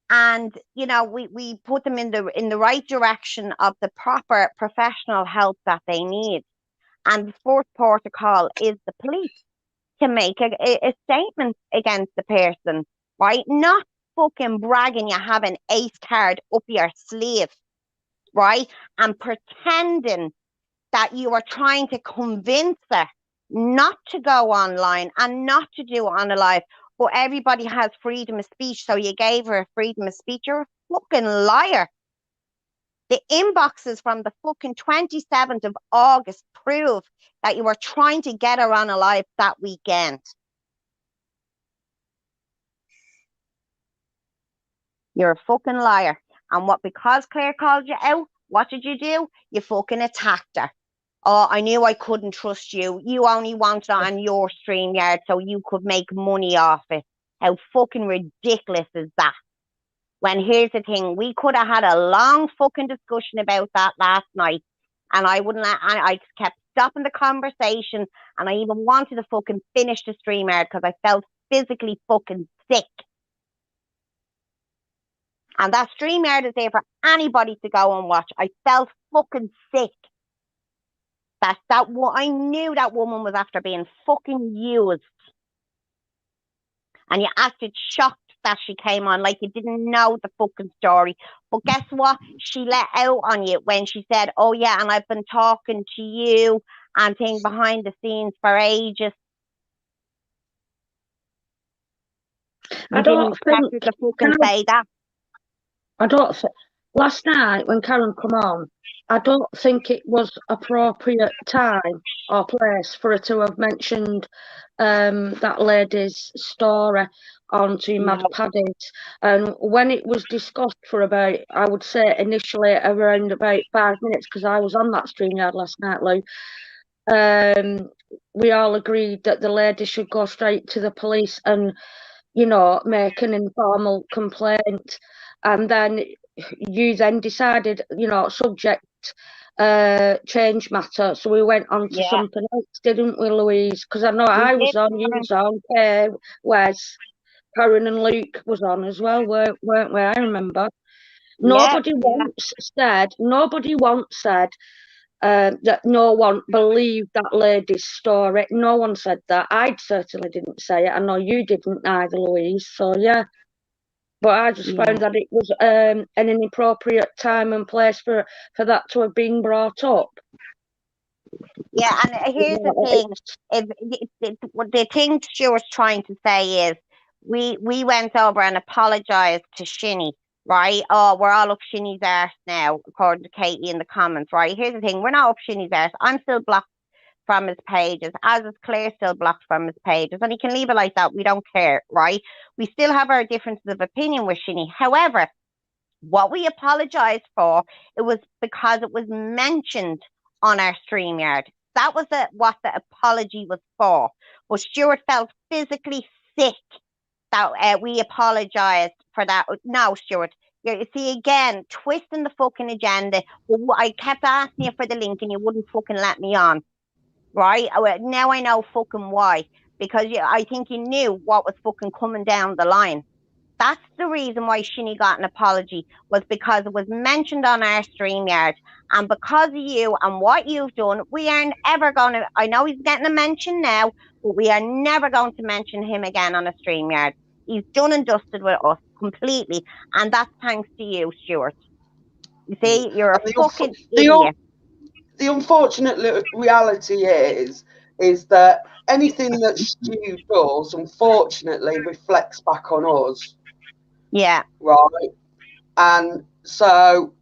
And you know, we put them in the right direction of the proper professional help that they need. And the fourth protocol is the police to make a statement against the person, right? Not fucking bragging you have an ace card up your sleeve, right? And pretending that you are trying to convince her not to go online and not to do it on a live. But everybody has freedom of speech, so you gave her freedom of speech. You're a fucking liar. The inboxes from the fucking 27th of August prove that you were trying to get her on a live that weekend. You're a fucking liar. And what, because Claire called you out, what did you do? You fucking attacked her. Oh, I knew I couldn't trust you. You only wanted it on your StreamYard so you could make money off it. How fucking ridiculous is that? When here's the thing, we could have had a long fucking discussion about that last night, and I wouldn't let, and I kept stopping the conversation, and I even wanted to fucking finish the StreamYard because I felt physically fucking sick. And that StreamYard is there for anybody to go and watch. I felt fucking sick. I knew that woman was after being fucking used. And you acted shocked that she came on like you didn't know the fucking story. But guess what? She let out on you when she said, oh yeah, and I've been talking to you and things behind the scenes for ages. I don't think to fucking say that. I don't think last night when Karen come on, I don't think it was appropriate time or place for her to have mentioned that lady's story on Two Mad Paddies. And when it was discussed for about, I would say initially around about 5 minutes, because I was on that StreamYard last night, Lou, we all agreed that the lady should go straight to the police and, you know, make an informal complaint. And then you then decided, you know, subject change matter. So we went on to something else, didn't we, Louise? Because I know I was on, you was on, Wes, Karen and Luke was on as well, weren't we? I remember. Nobody once said that no one believed that lady's story. No one said that. I certainly didn't say it. I know you didn't either, Louise. So yeah. But I just found that it was an inappropriate time and place for that to have been brought up. Yeah, and here's the thing. The thing Stuart's trying to say is we went over and apologised to Shinny, right? Oh, we're all up Shinny's arse now, according to Katie in the comments, right? Here's the thing. We're not up Shinny's arse. I'm still blocked from his pages, as is Claire still blocked from his pages, and he can leave it like that. We don't care, right? We still have our differences of opinion with Shinny. However, what we apologised for, it was because it was mentioned on our StreamYard. That was what the apology was for. But Stuart felt physically sick that we apologised for that. No, Stuart, you see, again, twisting the fucking agenda. I kept asking you for the link and you wouldn't fucking let me on. Right? Now I know fucking why. Because I think you knew what was fucking coming down the line. That's the reason why Shinny got an apology, was because it was mentioned on our StreamYard. And because of you and what you've done, we aren't ever going to, I know he's getting a mention now, but we are never going to mention him again on a StreamYard. He's done and dusted with us completely. And that's thanks to you, Stuart. You see, you're a fucking idiot. The unfortunate reality is that anything that Stu does, unfortunately, reflects back on us. Yeah. Right. And so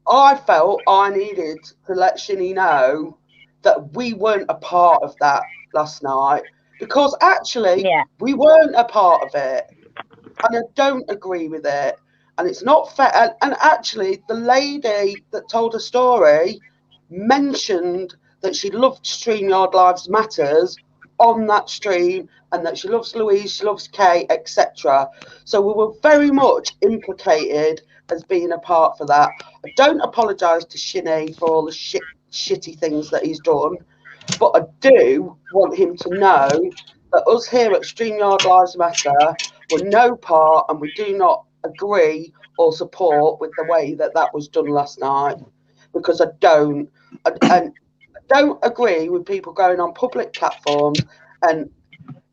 I felt I needed to let Shinny know that we weren't a part of that last night, because actually we weren't a part of it. And I don't agree with it. And it's not fair. And actually, the lady that told her story mentioned that she loved StreamYard Lives Matters on that stream, and that she loves Louise, she loves Kay, etc. So we were very much implicated as being a part for that. I don't apologise to Shinny for all the shitty things that he's done, but I do want him to know that us here at StreamYard Lives Matter were no part, and we do not agree or support with the way that that was done last night, because I don't agree with people going on public platforms. And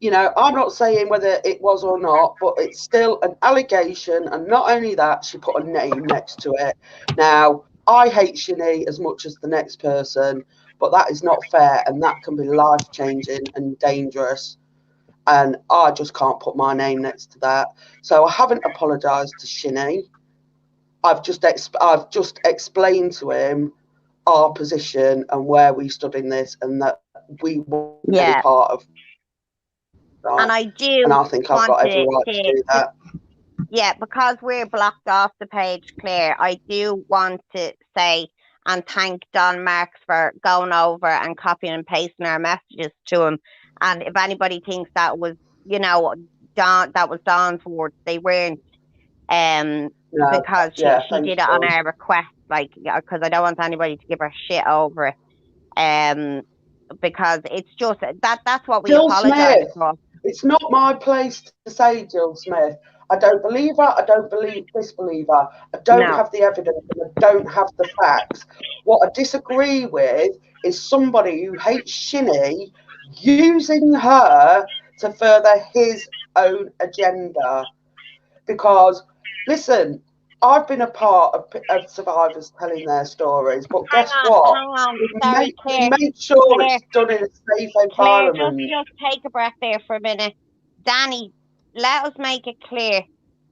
you know, I'm not saying whether it was or not, but it's still an allegation. And not only that, she put a name next to it. Now, I hate Shinny as much as the next person, but that is not fair, and that can be life-changing and dangerous. And I just can't put my name next to that. So I haven't apologised to Shinny. I've just explained to him our position and where we stood in this, and that we were any part of that. And I do, and I think I've got every right to do that. Yeah, because we're blocked off the page, Claire, I do want to say and thank Don Marks for going over and copying and pasting our messages to him. And if anybody thinks that was, you know, that was Don's words, they weren't. No, because she did it on Dawn. our request, like, because I don't want anybody to give her shit over it. Because it's just that's what we Jill apologise Smith. for. It's not my place to say, Jill Smith. I don't believe her. I don't disbelieve her. I don't have the evidence, and I don't have the facts. What I disagree with is somebody who hates Shinny using her to further his own agenda. Because, listen, I've been a part of survivors telling their stories, but guess what? Hang on. We make sure it's done in a safe environment. Just take a breath there for a minute. Danny, let us make it clear.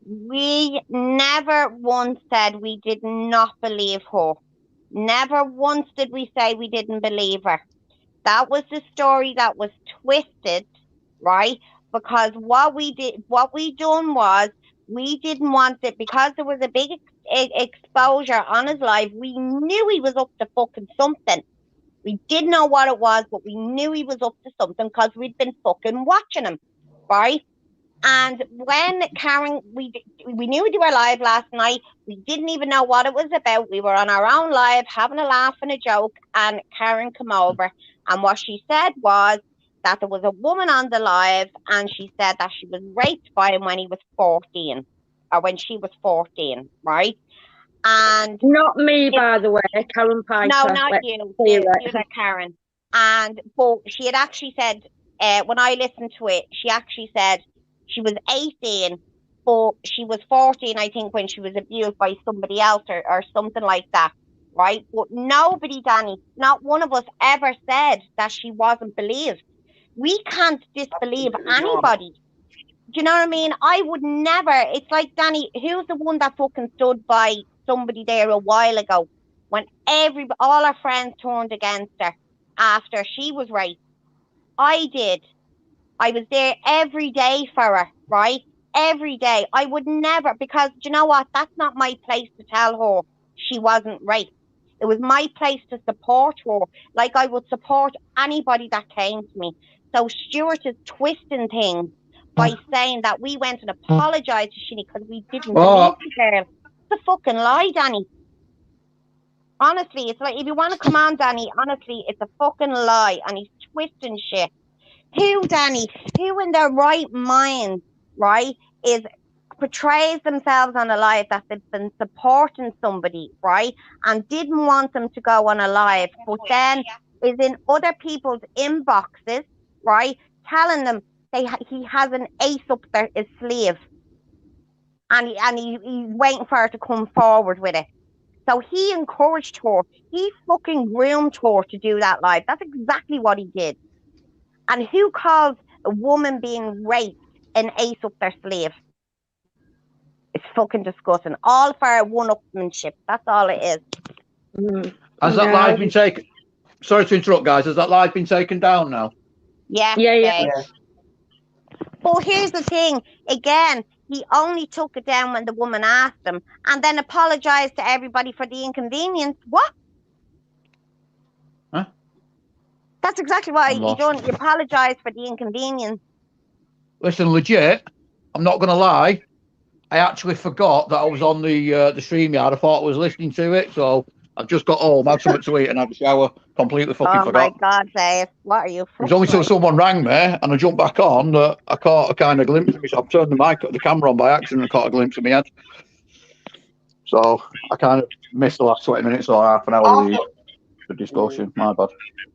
We never once said we did not believe her. Never once did we say we didn't believe her. That was the story that was twisted, right? Because what we done was, we didn't want it, because there was a big exposure on his live. We knew he was up to fucking something. We didn't know what it was, but we knew he was up to something because we'd been fucking watching him, right? And when Karen, we knew we were live last night. We didn't even know what it was about. We were on our own live, having a laugh and a joke, and Karen came over. And what she said was that there was a woman on the live, and she said that she was raped by him when he was 14, or when she was 14, right? And not me, by the way, Karen Piper. No, not you. You that Karen. But she had actually said, when I listened to it, she actually said she was 18, but she was 14, I think, when she was abused by somebody else or something like that, right? But nobody, Danny, not one of us ever said that she wasn't believed. We can't disbelieve anybody. Do you know what I mean? I would never. It's like, Danny, who's the one that fucking stood by somebody there a while ago when all her friends turned against her after she was raped? I did. I was there every day for her, right? Every day. I would never, because do you know what? That's not my place to tell her she wasn't raped. It was my place to support her, like I would support anybody that came to me. So Stuart is twisting things by saying that we went and apologised to Shinny because we didn't believe the girl. It's a fucking lie, Danny. Honestly, it's like, if you want to come on, Danny, honestly, it's a fucking lie, and he's twisting shit. Who, Danny, who in their right mind, right, portrays themselves on a live that they've been supporting somebody, right, and didn't want them to go on a live, but then is in other people's inboxes, right, telling them he has an ace up his sleeve, and he's waiting for her to come forward with it. So he encouraged her. He fucking groomed her to do that live. That's exactly what he did. And who calls a woman being raped an ace up their sleeve? It's fucking disgusting. All for one-upmanship. That's all it is. Has that live been taken? Sorry to interrupt, guys. Has that live been taken down now? Yeah. But here's the thing. Again, he only took it down when the woman asked him, and then apologised to everybody for the inconvenience. What? Huh? That's exactly what I'm you lost. done. You apologise for the inconvenience. Listen, legit, I'm not going to lie. I actually forgot that I was on the StreamYard. I thought I was listening to it, so I've just got home, had something to eat, and had a shower. Completely fucking Oh my forgot. God, Dave, what are you? It was only till someone rang me and I jumped back on that I caught a kind of glimpse of myself. I turned the camera on by accident and caught a glimpse of my head. So I kind of missed the last 20 minutes or half an hour of the discussion. My bad.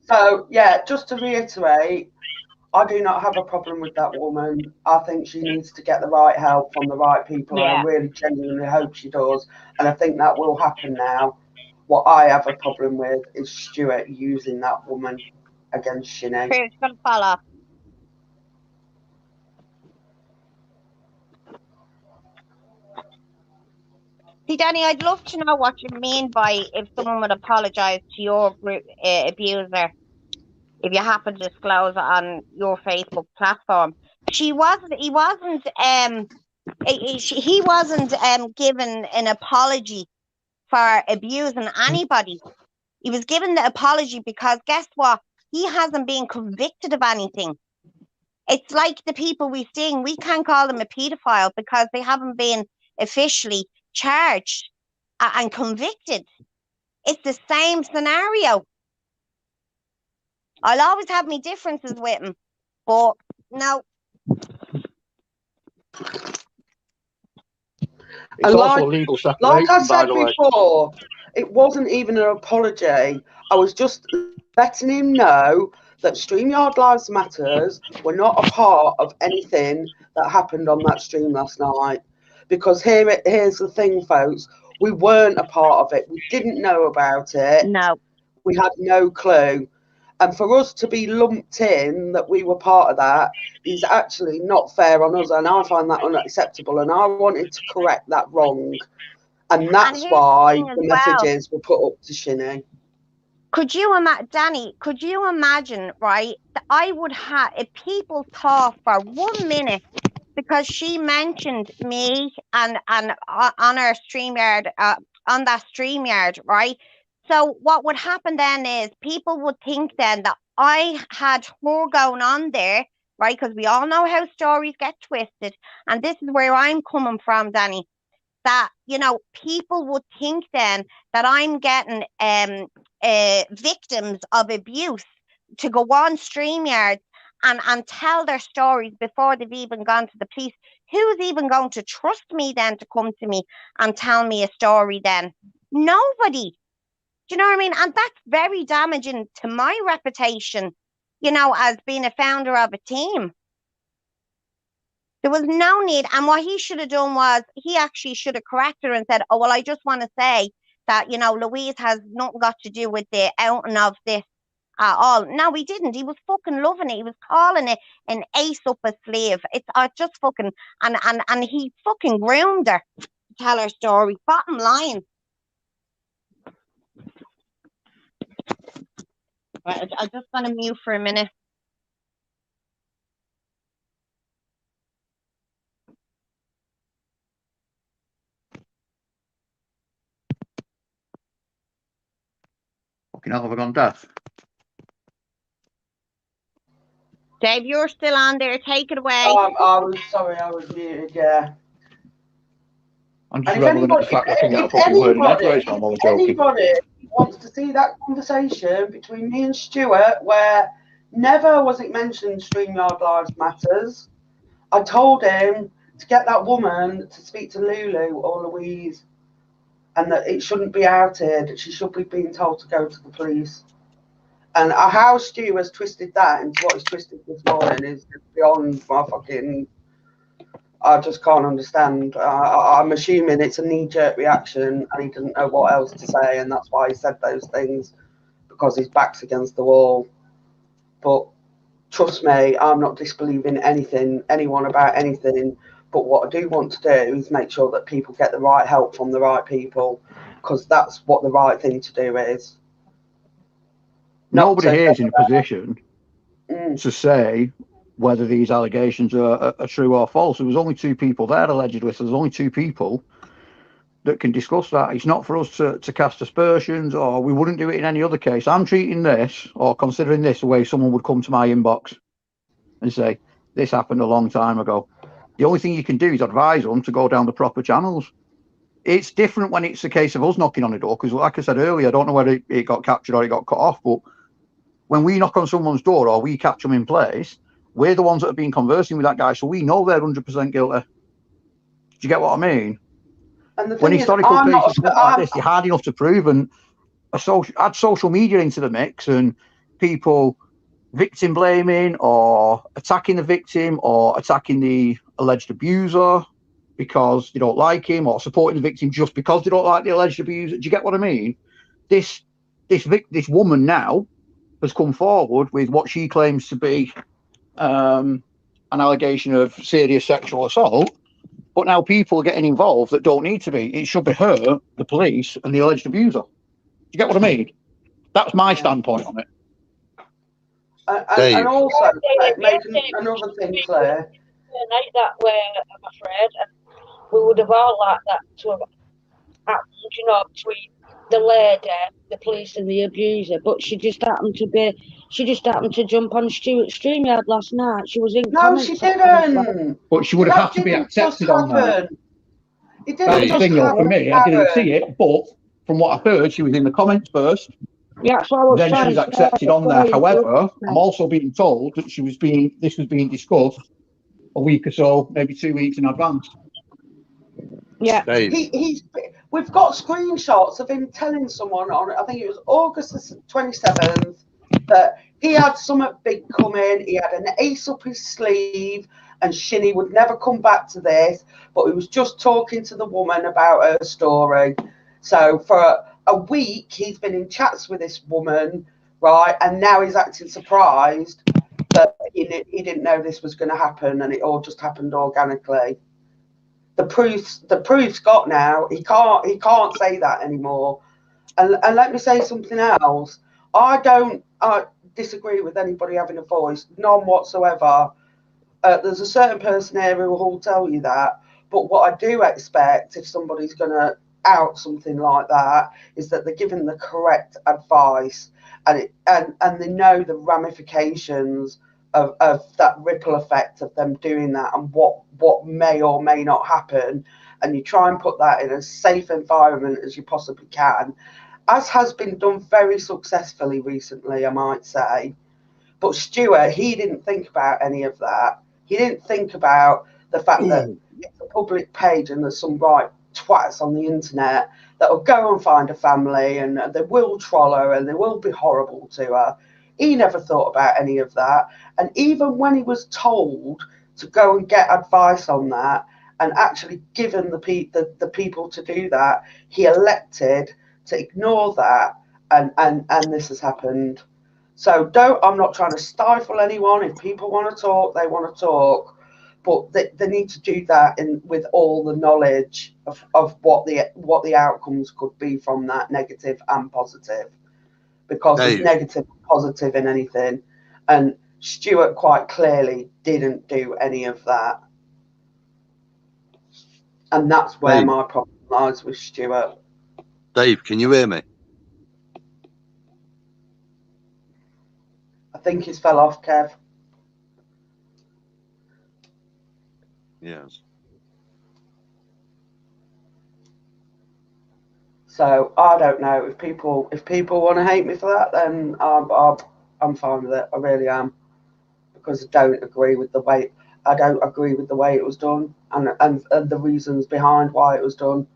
So, yeah, just to reiterate, I do not have a problem with that woman. I think she needs to get the right help from the right people. Yeah. I really genuinely hope she does. And I think that will happen now. What I have a problem with is Stuart using that woman against Shinny. Who's going to follow? See, Danny, I'd love to know what you mean by if someone would apologise to your group abuser, if you happen to disclose it on your Facebook platform. He wasn't given an apology for abusing anybody. He was given the apology because guess what? He hasn't been convicted of anything. It's like the people we sting, we can't call them a paedophile because they haven't been officially charged and convicted. It's the same scenario. I'll always have my differences with him, but no. It's also a legal separation, like I said by the way. before, it wasn't even an apology. I was just letting him know that StreamYard Lives Matters were not a part of anything that happened on that stream last night. Because here's the thing, folks. We weren't a part of it. We didn't know about it. No. We had no clue. And for us to be lumped in that we were part of that is actually not fair on us. And I find that unacceptable. And I wanted to correct that wrong. And that's why the messages were put up to Shinny. Could you imagine, Danny, could you imagine, right, that I would have, if people thought for 1 minute, because she mentioned me and on our StreamYard, on that StreamYard, right? So what would happen then is people would think then that I had her going on there, right? Because we all know how stories get twisted. And this is where I'm coming from, Danny. That, you know, people would think then that I'm getting victims of abuse to go on StreamYard and tell their stories before they've even gone to the police. Who's even going to trust me then to come to me and tell me a story then? Nobody. Do you know what I mean? And that's very damaging to my reputation, you know, as being a founder of a team. There was no need. And what he should have done was he actually should have corrected her and said, oh, well, I just want to say that, you know, Louise has nothing got to do with the outing of this at all. No, he didn't. He was fucking loving it. He was calling it an ace up a sleeve. It's just fucking, and he fucking groomed her to tell her story. Bottom line. Right, I'm just going to mute for a minute. Fucking hell, have I gone deaf? Dave, you're still on there. Take it away. I was sorry, I was muted, yeah. I'm just reveling at the fact I can get a fucking word in edgeways while I'm joking. Anybody wants to see that conversation between me and Stuart, where never was it mentioned StreamYard Lives Matters, I told him to get that woman to speak to Lulu or Louise, and that it shouldn't be outed. She should be being told to go to the police. And how Stu has twisted that into what he's twisted this morning is beyond my fucking... I just can't understand. I'm assuming it's a knee-jerk reaction and he doesn't know what else to say, and that's why he said those things, because his back's against the wall. But trust me, I'm not disbelieving anyone about anything. But what I do want to do is make sure that people get the right help from the right people, because that's what the right thing to do is. Nobody here is in a position to say whether these allegations are true or false. There was only two people there, allegedly. So there's only two people that can discuss that. It's not for us to cast aspersions, or we wouldn't do it in any other case. I'm treating this, or considering this, the way someone would come to my inbox and say, this happened a long time ago. The only thing you can do is advise them to go down the proper channels. It's different when it's a case of us knocking on the door, because like I said earlier, I don't know whether it got captured or it got cut off, but when we knock on someone's door or we catch them in place, we're the ones that have been conversing with that guy, so we know they're 100% guilty. Do you get what I mean? And the When thing historical is, cases like this, they're hard enough to prove, and add social media into the mix and people victim blaming or attacking the victim or attacking the alleged abuser because they don't like him, or supporting the victim just because they don't like the alleged abuser. Do you get what I mean? This woman now has come forward with what she claims to be an allegation of serious sexual assault, but now people are getting involved that don't need to be. It should be her, the police, and the alleged abuser. Do you get what I mean? That's my standpoint on it. And also, making another thing clear. That way, I'm afraid, and we would have all liked that to have happened, you know, between the lady, the police, and the abuser. But she just happened to jump on Stuart's StreamYard last night. She was in. No, she didn't. But she would have had to be accepted on that. It That's didn't the thing, though, for me. I didn't see it, but from what I've heard, she was in the comments first. Yeah, that's what I was then she was accepted on there. However, I'm also being told that this was being discussed a week or so, maybe 2 weeks in advance. Yeah, we've got screenshots of him telling someone on, I think it was August the 27th, that he had something big coming. He had an ace up his sleeve, and Shinny would never come back to this. But he was just talking to the woman about her story. So for a week, he's been in chats with this woman, right? And now he's acting surprised that he didn't know this was going to happen, and it all just happened organically. The proof's got now. He can't say that anymore. And let me say something else. I disagree with anybody having a voice, none whatsoever. There's a certain person here who will tell you that. But what I do expect, if somebody's going to out something like that, is that they're given the correct advice, and they know the ramifications of that ripple effect of them doing that, and what may or may not happen, and you try and put that in as safe environment as you possibly can, as has been done very successfully recently, I might say. But Stuart, he didn't think about any of that. He didn't think about the fact that it's a public page and there's some right twats on the internet that will go and find a family, and they will troll her and they will be horrible to her. He never thought about any of that. And even when he was told to go and get advice on that, and actually given the people to do that, he elected to ignore that, and this has happened. So I'm not trying to stifle anyone. If people want to talk, they want to talk. But they need to do that with all the knowledge of what the outcomes could be from that, negative and positive. Because there's negative and positive in anything. And Stuart quite clearly didn't do any of that. And that's where my problem lies with Stuart. Dave, can you hear me? I think he's fell off, Kev. Yes. So I don't know if people want to hate me for that, then I'm fine with it. I really am, because I don't agree with the way it was done, and the reasons behind why it was done.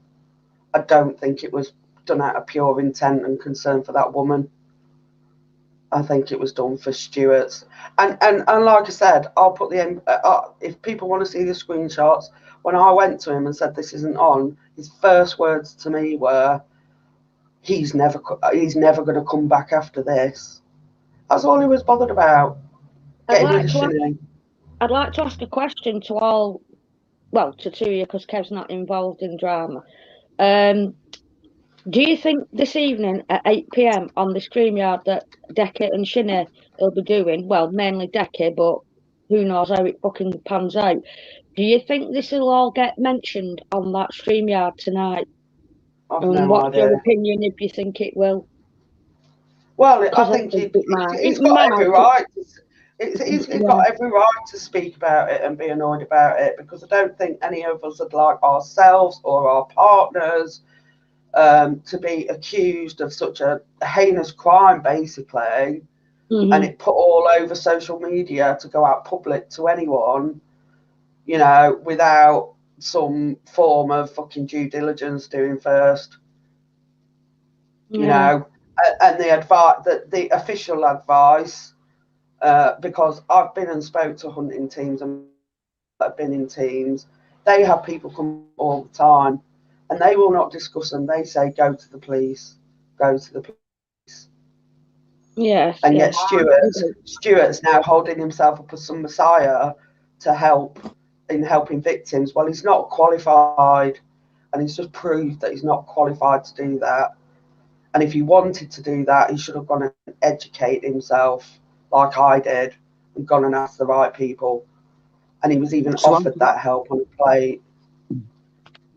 I don't think it was done out of pure intent and concern for that woman. I think it was done for Stuart's. And like I said, I'll put if people want to see the screenshots, when I went to him and said this isn't on, his first words to me were, he's never going to come back after this. That's all he was bothered about. I'd like to ask a question to all, well, to two of you, because Kev's not involved in drama. Do you think this evening at 8 PM on the StreamYard that Decky and Shinny will be doing, well, mainly Decky, but who knows how it fucking pans out, do you think this will all get mentioned on that StreamYard tonight? I've And no what's your idea. opinion if you think it will? Well, I Because I think think it might. he's It got every might. right. He's Yeah. got every right to speak about it and be annoyed about it, because I don't think any of us would like ourselves or our partners to be accused of such a heinous crime, basically, and it put all over social media to go out public to anyone, you know, without some form of fucking due diligence doing first, you know. And the advice, the official advice, because I've been and spoke to hunting teams and have been in teams, they have people come all the time, and they will not discuss them. They say, go to the police, go to the police. Yes. And yes. yet Stuart's now holding himself up as some messiah to help in helping victims. Well, he's not qualified, and he's just proved that he's not qualified to do that. And if he wanted to do that, he should have gone and educated himself like I did and gone and asked the right people. And he was even offered that help on a plate.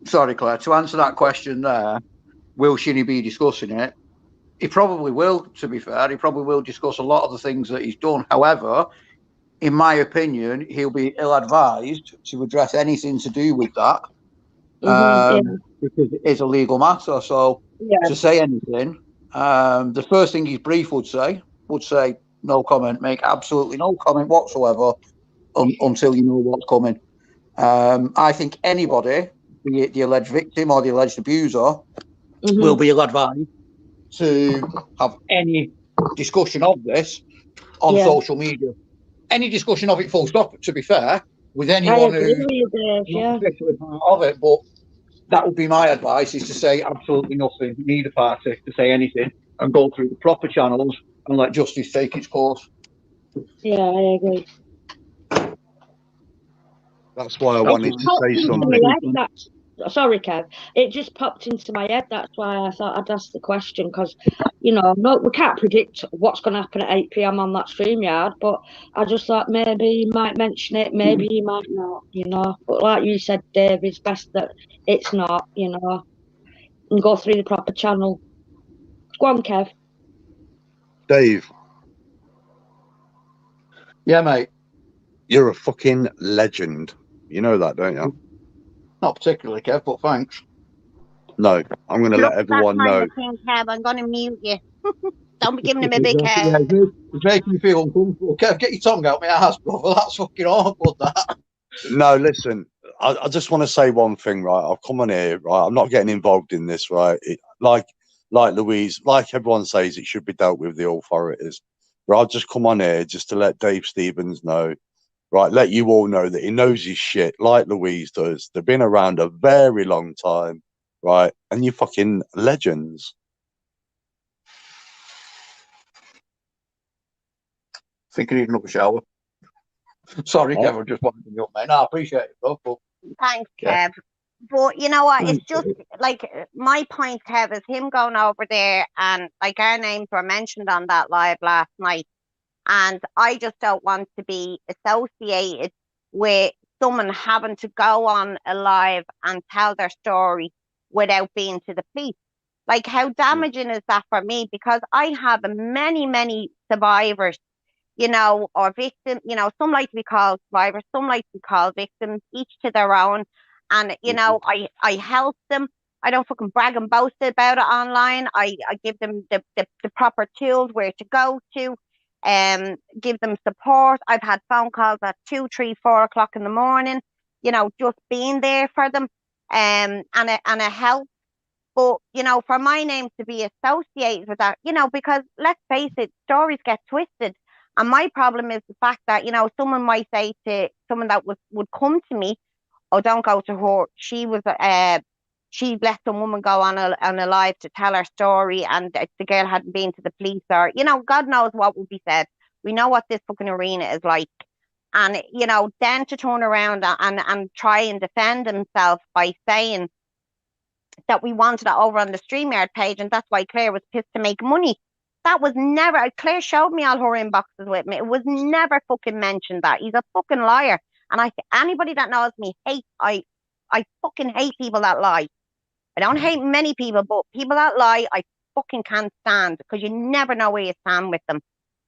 Sorry, Claire. To answer that question there, will Shinny be discussing it? He probably will, to be fair. He probably will discuss a lot of the things that he's done. However, in my opinion, he'll be ill-advised to address anything to do with that because it is a legal matter. So to say anything, the first thing his brief would say no comment, make absolutely no comment whatsoever until you know what's coming. I think anybody, be it the alleged victim or the alleged abuser, will be ill-advised to have any discussion of this on social media. Any discussion of it, full stop, to be fair, with anyone who's not officially part of it. But that would be my advice, is to say absolutely nothing, neither party to say anything, and go through the proper channels and let justice take its course. Yeah, I agree. That's why I wanted to say something. Sorry, Kev. It just popped into my head. That's why I thought I'd ask the question, because, you know, no, we can't predict what's going to happen at 8 p.m. on that StreamYard, but I just thought maybe you might mention it, maybe you might not, you know. But like you said, Dave, it's best that it's not, you know, and go through the proper channel. Go on, Kev. Dave. Yeah, mate. You're a fucking legend. You know that, don't you? Not particularly, Kev, but thanks. No, I'm going to let everyone know. Kev, I'm going to mute you. Don't be giving him a big head. Yeah, it's making me feel uncomfortable. Kev, get your tongue out my ass, brother. That's fucking awkward, that. No, listen, I just want to say one thing, right? I've come on here, right? I'm not getting involved in this, right? Like Louise, like everyone says, it should be dealt with the authorities. But I'll just come on here just to let Dave Stevens know, right? Let you all know that he knows his shit, like Louise does. They've been around a very long time, right? And you're fucking legends. I think I need another shower. Sorry, Kev, I'm just winding you up, mate. No, I appreciate it, bro. But... Thanks, Kev. But you know what? It's just like my point, Kev, is him going over there, and like our names were mentioned on that live last night. And I just don't want to be associated with someone having to go on a live and tell their story without being to the police. Like, how damaging is that for me? Because I have many, many survivors, you know, or victims, you know, some like to be called survivors, some like to be called victims, each to their own. And, you know, I help them. I don't fucking brag and boast about it online. I give them the proper tools where to go to, give them support. I've had phone calls at 2, 3, 4 o'clock in the morning, you know, just being there for them, and a help. But, you know, for my name to be associated with that, you know, because let's face it, stories get twisted. And my problem is the fact that, you know, someone might say to someone that would come to me, oh, don't go to her. She let some woman go on a live to tell her story, and the girl hadn't been to the police, or, you know, God knows what would be said. We know what this fucking arena is like. And, you know, then to turn around and try and defend himself by saying that we wanted it over on the StreamYard page, and that's why Claire was pissed to make money. That was never, Claire showed me all her inboxes with me. It was never fucking mentioned that. He's a fucking liar. And anybody that knows me I fucking hate people that lie. I don't hate many people, but people that lie, I fucking can't stand because you never know where you stand with them.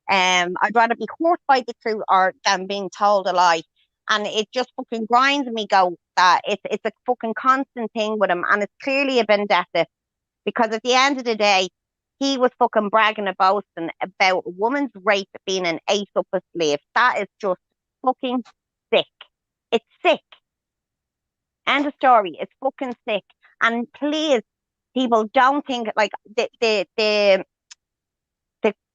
I'd rather be hurt by the truth or than being told a lie. And it just fucking grinds me go that it's a fucking constant thing with him, and it's clearly a vendetta because at the end of the day, he was fucking bragging and boasting about a woman's rape being an ace up a slave. That is just fucking sick. It's sick. End of story. It's fucking sick. And please, people don't think like the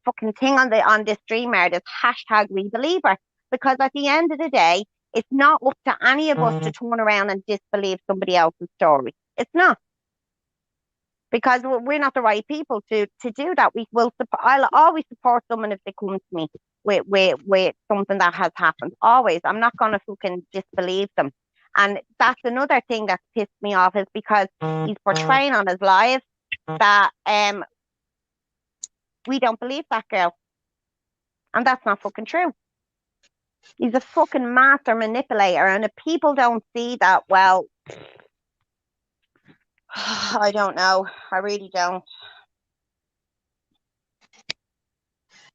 fucking thing on this StreamYard is hashtag we believe her. Because at the end of the day, it's not up to any of us to turn around and disbelieve somebody else's story. It's not. Because we're not the right people to do that. We will. I'll always support someone if they come to me with something that has happened. Always. I'm not going to fucking disbelieve them. And that's another thing that's pissed me off is because he's portraying on his live that we don't believe that girl. And that's not fucking true. He's a fucking master manipulator. And if people don't see that, well, I don't know. I really don't.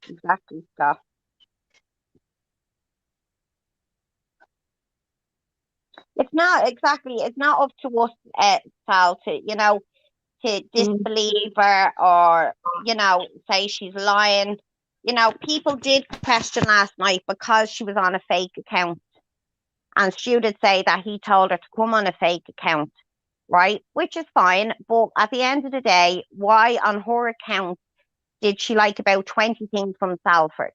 Exactly, Scott. It's not up to us, Sal, to disbelieve her or, say she's lying. People did question last night because she was on a fake account. And Stu did say that he told her to come on a fake account, right? Which is fine. But at the end of the day, why on her account did she like about 20 things from Salford?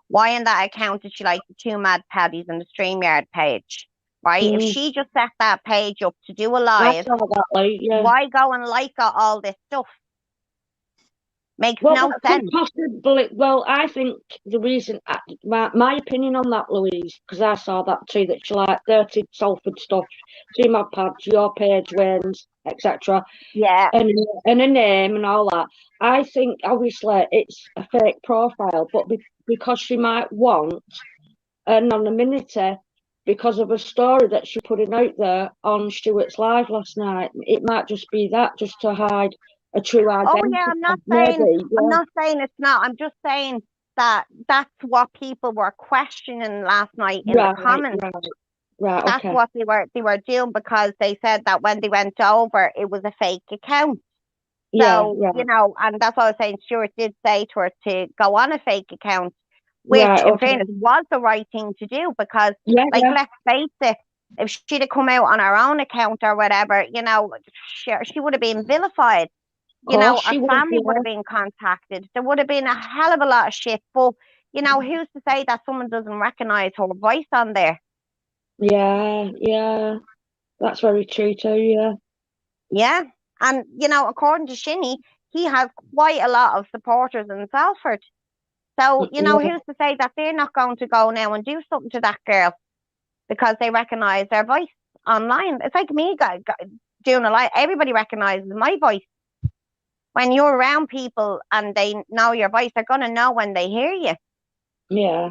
Why in that account did she like the two Mad Paddies and the StreamYard page? Right? If she just set that page up to do a live, why go and like all this stuff? Makes no sense. Possibly, well, I think the reason, my opinion on that, Louise, because I saw that too, that she liked dirty Salford stuff, two Mad Pads, your page wins, etc. Yeah. And a name and all that. I think obviously it's a fake profile, but because she might want anonymity because of a story that she putting out there on Stuart's live last night, it might just be that, just to hide a true identity. Oh yeah, I'm not saying it's not. I'm just saying that that's what people were questioning last night in the comments. Right, that's what they were doing because they said that when they went over, it was a fake account. So, and that's what I was saying. Stuart did say to her to go on a fake account, which in fairness was the right thing to do because, let's face it, if she'd have come out on her own account or whatever, she would have been vilified. Her family would have been contacted. There would have been a hell of a lot of shit. But, who's to say that someone doesn't recognise her voice on there? Yeah. That's very true too, yeah. Yeah. And, according to Shinny, he has quite a lot of supporters in Salford. So, who's to say that they're not going to go now and do something to that girl because they recognise their voice online? It's like me doing a live. Everybody recognises my voice. When you're around people and they know your voice, they're going to know when they hear you. Yeah.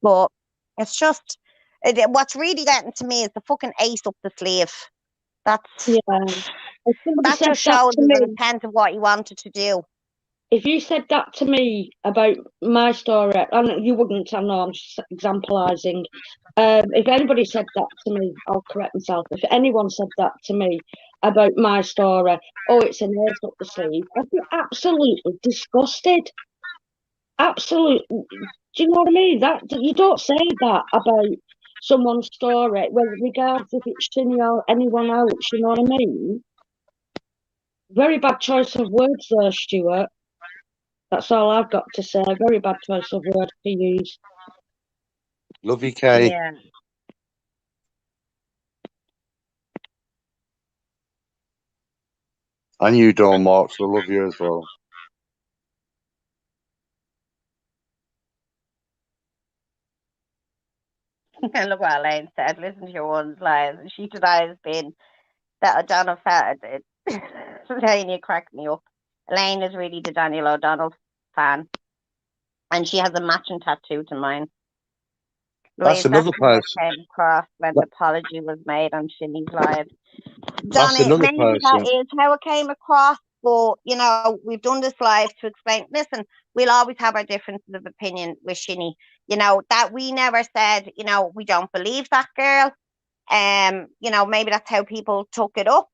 But it's just, what's really getting to me is the fucking ace up the sleeve. That just shows the intent of what he wanted to do. If you said that to me about my story, and you wouldn't, I know I'm just exemplising. If anybody said that to me, I'll correct myself. If anyone said that to me about my story, it's an ace up the sleeve, I'd be absolutely disgusted. Absolutely. Do you know what I mean? That you don't say that about someone's story, regardless if it's Shinny or anyone else. You know what I mean? Very bad choice of words there, Stuart. That's all I've got to say. Very bad choice of words to use. Love you, Kay. Yeah. And you, Dawn Marks. I love you as well. Look what Elaine said. Listen to your one's lies. She denies being that O'Donnell fan. Elaine, you cracked me up. Elaine is really the Daniel O'Donnell fan. And she has a matching tattoo to mine. Louise, another that's how it person. came across when the apology was made on Shinny's Live. That's Donna, another maybe that person. is how it came across, but you know, we've done this live to explain. Listen, we'll always have our differences of opinion with Shinny. You know, that we never said, you know, we don't believe that girl. You know, maybe that's how people took it up.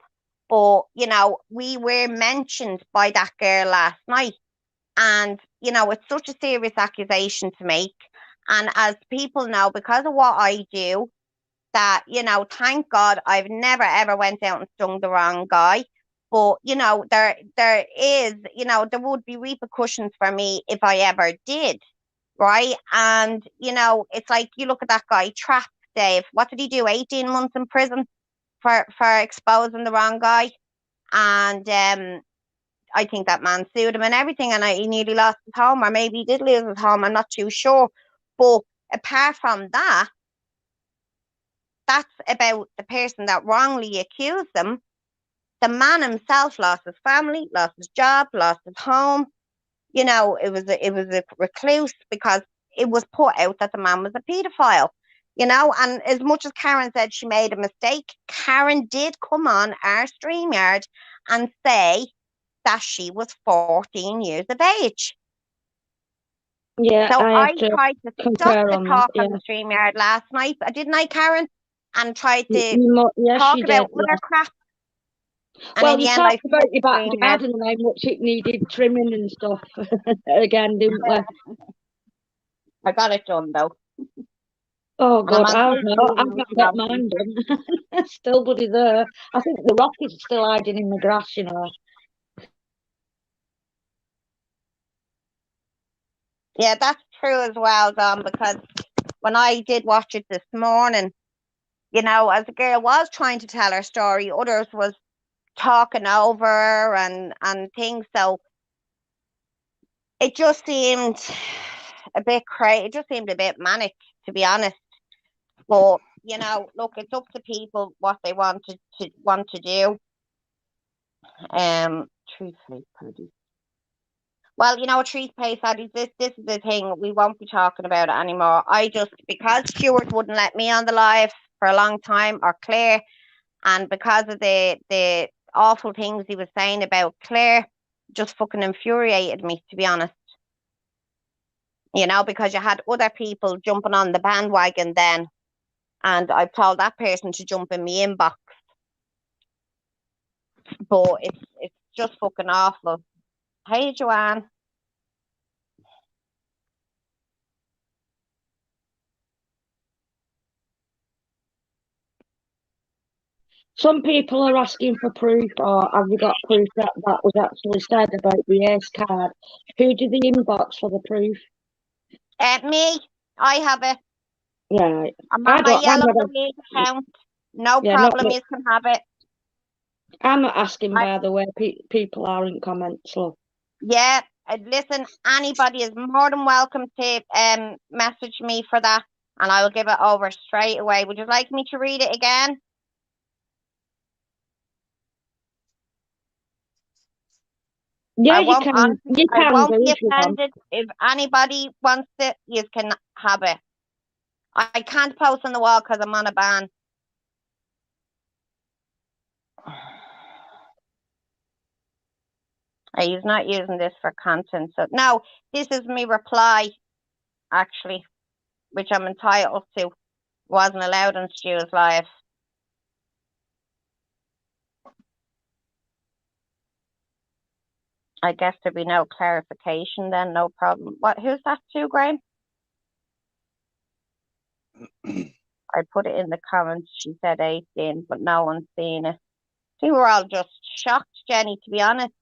But, you know, we were mentioned by that girl last night. And, you know, it's such a serious accusation to make. And as people know, because of what I do, that, you know, thank God I've never ever went out and stung the wrong guy. But, you know, there is, you know, there would be repercussions for me if I ever did. Right. And, you know, it's like you look at that guy, Trap Dave. What did he do? 18 months in prison for exposing the wrong guy. And I think that man sued him and everything, and he nearly lost his home, or maybe he did lose his home. I'm not too sure. But apart from that, that's about the person that wrongly accused him. The man himself lost his family, lost his job, lost his home. You know, it was a recluse because it was put out that the man was a paedophile. You know, and as much as Karen said she made a mistake, Karen did come on our StreamYard and say that she was 14 years of age. Yeah, So I I have to tried to stop concur the on that. talk Yeah, on the StreamYard last night, didn't I, Karen? And tried to yes, talk you about did. Yeah. other crap. And Well, in you the end, I talked about flipped your the back StreamYard. garden and how much it needed trimming and stuff again, didn't we? I got it done though. Oh And I'm God, on I've social not media got now. mine done. Still bloody there. I think the rock is still hiding in the grass, you know. Yeah, that's true as well, Dom, because when I did watch it this morning, you know, as the girl was trying to tell her story, others was talking over her and things. So it just seemed a bit crazy. It just seemed a bit manic, to be honest. But you know, look, it's up to people what they want to do. Truthfully, Paddy. Well, you know, truthfully, Paddy, this is the thing. We won't be talking about it anymore. I just, because Stuart wouldn't let me on the live for a long time, or Claire, and because of the awful things he was saying about Claire, just fucking infuriated me, to be honest. You know, because you had other people jumping on the bandwagon then, and I've told that person to jump in my inbox. But it's just fucking awful. Hey, Joanne. Some people are asking for proof, or have you got proof that that was actually said about the Ace card? Who did the inbox for the proof? Me, I have it. Yeah, I'm I on my don't. I'm Yellow not. Louise account. No Yeah, problem. You can have it. I'm not asking. I, By the way, people are in comments. So yeah. Listen, anybody is more than welcome to message me for that, and I will give it over straight away. Would you like me to read it again? yeah, you honestly, can. You I can won't do be if you want. offended. If anybody wants it, you can have it. I can't post on the wall because I'm on a ban. He's not using this for content. So no, this is me reply, actually, which I'm entitled to. Wasn't allowed on Stu's live. I guess there'd be no clarification then, no problem. What? Who's that to, Graham? I put it in the comments. She said 18, but no one's seen it. I think we're all just shocked, Jenny, to be honest.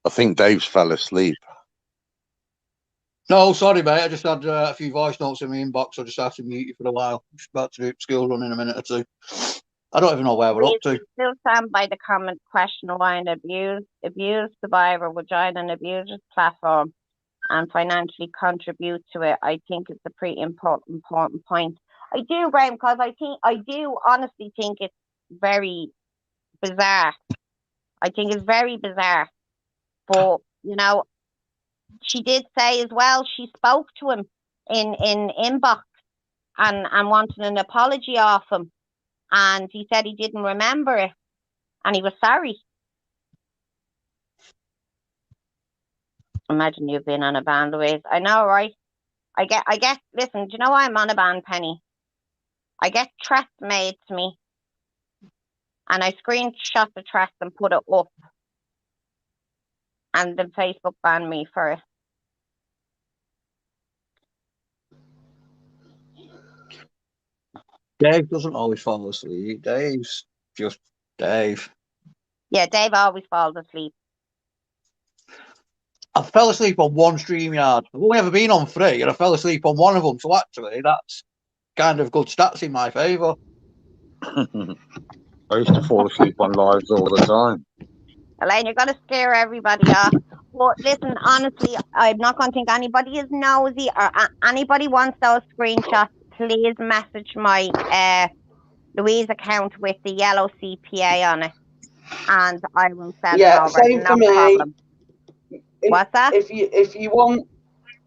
I think Dave's fell asleep. No, sorry, mate. I just had a few voice notes in my inbox. I just have to mute you for a while. Just about to do school run in a minute or two. I don't even know where we're up to. Still stand by the comment question why an abused survivor would join an abuser's platform and financially contribute to it. I think it's a pretty important point. I do, Graham, because I do honestly think it's very bizarre. I think it's very bizarre. But, you know, she did say as well, she spoke to him in inbox and wanted an apology off him. And he said he didn't remember it. And he was sorry. Imagine you've been on a ban, Louise. I know, right? I get, listen, do you know why I'm on a ban, Penny? I get threats made to me. And I screenshot the threats and put it up. And then Facebook banned me for it. Dave doesn't always fall asleep. Dave's just Dave. Yeah, Dave always falls asleep. I fell asleep on one StreamYard. I've only ever been on 3, and I fell asleep on one of them. So actually, that's kind of good stats in my favour. I used to fall asleep on lives all the time. Elaine, you're going to scare everybody off. But listen, honestly, I'm not going to think anybody is nosy or anybody wants those screenshots. Please message my Louise account with the yellow CPA on it, and I will send them over. Same for me. Problem. What's that? If you want,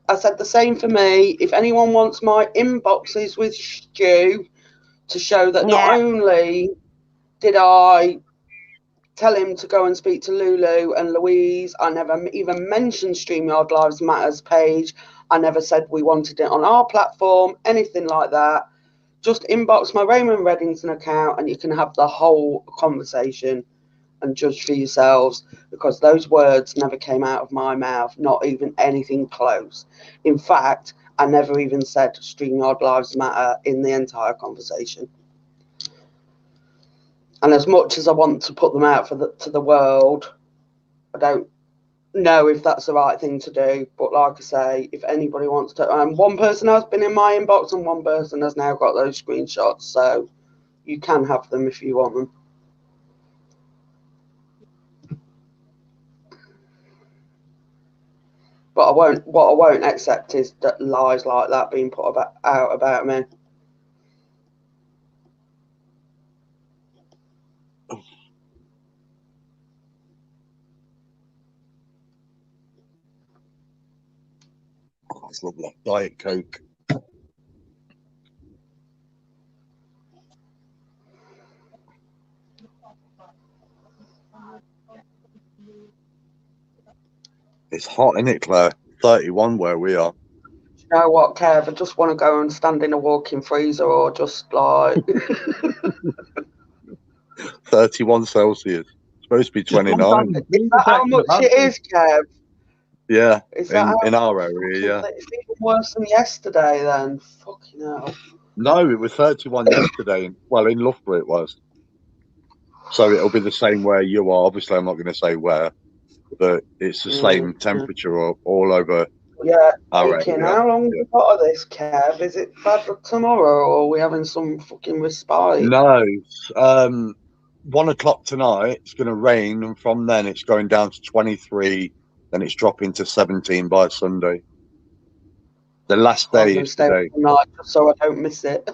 I said the same for me. If anyone wants my inboxes with Stu to show that not only did I tell him to go and speak to Lulu and Louise, I never even mentioned StreamYard Lives Matters page. I never said we wanted it on our platform, anything like that. Just inbox my Raymond Reddington account and you can have the whole conversation and judge for yourselves, because those words never came out of my mouth, not even anything close. In fact, I never even said StreamYard Lives Matter in the entire conversation. And as much as I want to put them out to the world, I don't know if that's the right thing to do. But like I say, if anybody wants to, one person has been in my inbox and one person has now got those screenshots, so you can have them if you want them. But what I won't accept is that lies like that being put out about me. That's lovely. Diet Coke. It's hot, isn't it, Claire? 31 where we are. You know what, Kev? I just want to go and stand in a walk-in freezer or just like 31 Celsius. It's supposed to be 29. Is that how much it is, Kev? Yeah, Is that in our area, yeah. It's even worse than yesterday then. Fucking hell. No, it was 31 yesterday. Well, in Loughborough it was. So it'll be the same where you are. Obviously, I'm not going to say where, but it's the same temperature all over. Yeah, our thinking, area. how long have we got of this, Kev? Is it bad luck tomorrow, or are we having some fucking respite? No, 1 o'clock tonight, it's going to rain, and from then it's going down to 23, then it's dropping to 17 by Sunday. The last day is today. Tonight, so I don't miss it.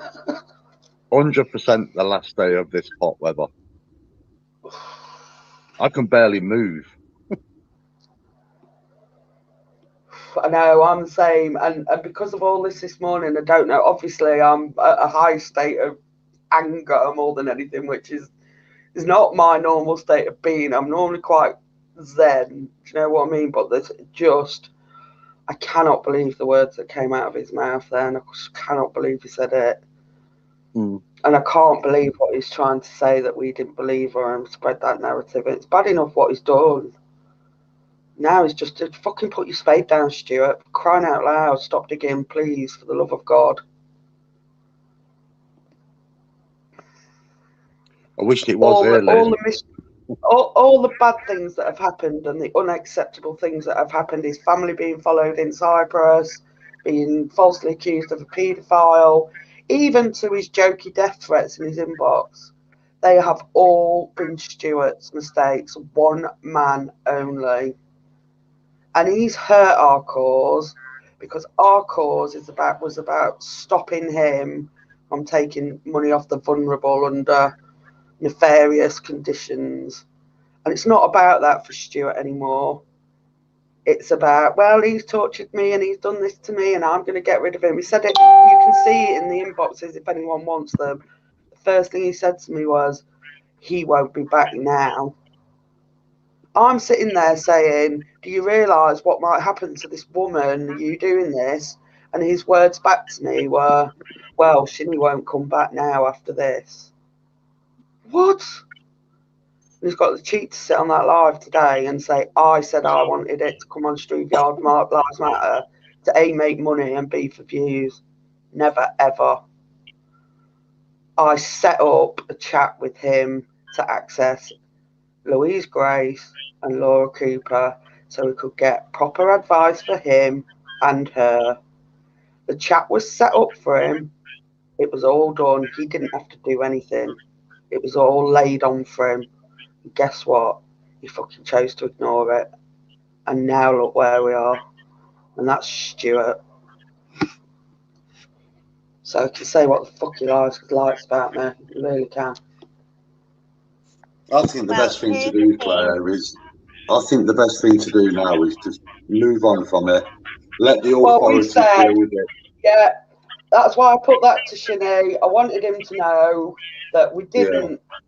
100% the last day of this hot weather. I can barely move. I know, I'm the same, and because of all this morning, I don't know. Obviously, I'm at a high state of anger more than anything, which is not my normal state of being. I'm normally quite zen, do you know what I mean? But there's just, I cannot believe the words that came out of his mouth then. I just cannot believe he said it. And I can't believe what he's trying to say, that we didn't believe her and spread that narrative. It's bad enough what he's done. Now it's just to fucking put your spade down, Stuart. Crying out loud, stop digging, please, for the love of God. I wished it was all the bad things that have happened and the unacceptable things that have happened, his family being followed in Cyprus, being falsely accused of a paedophile, even to his jokey death threats in his inbox. They have all been Stuart's mistakes, one man only. And he's hurt our cause, because our cause was about stopping him from taking money off the vulnerable under nefarious conditions. And it's not about that for Stuart anymore. It's about, well, he's tortured me and he's done this to me and I'm going to get rid of him. He said it, you can see it in the inboxes if anyone wants them. The first thing he said to me was, he won't be back now. I'm sitting there saying, do you realise what might happen to this woman, you doing this? And his words back to me were, well, Shinny won't come back now after this. What? He's got the cheek to sit on that live today and say, I said I wanted it to come on StreamYard Lives Matter to A, make money and B, for views. Never, ever. I set up a chat with him to access Louise Grace and Laura Cooper so we could get proper advice for him and her. The chat was set up for him. It was all done. He didn't have to do anything. It was all laid on for him. Guess what? He fucking chose to ignore it. And now look where we are. And that's Stuart. So he can say what the fuck he likes about me. He really can. I think the Well, best thing to here's do, the Claire, is I think the best thing to do now is just move on from it. Let the Well, we authorities said, deal with it. yeah, that's why I put that to Shinny. I wanted him to know that we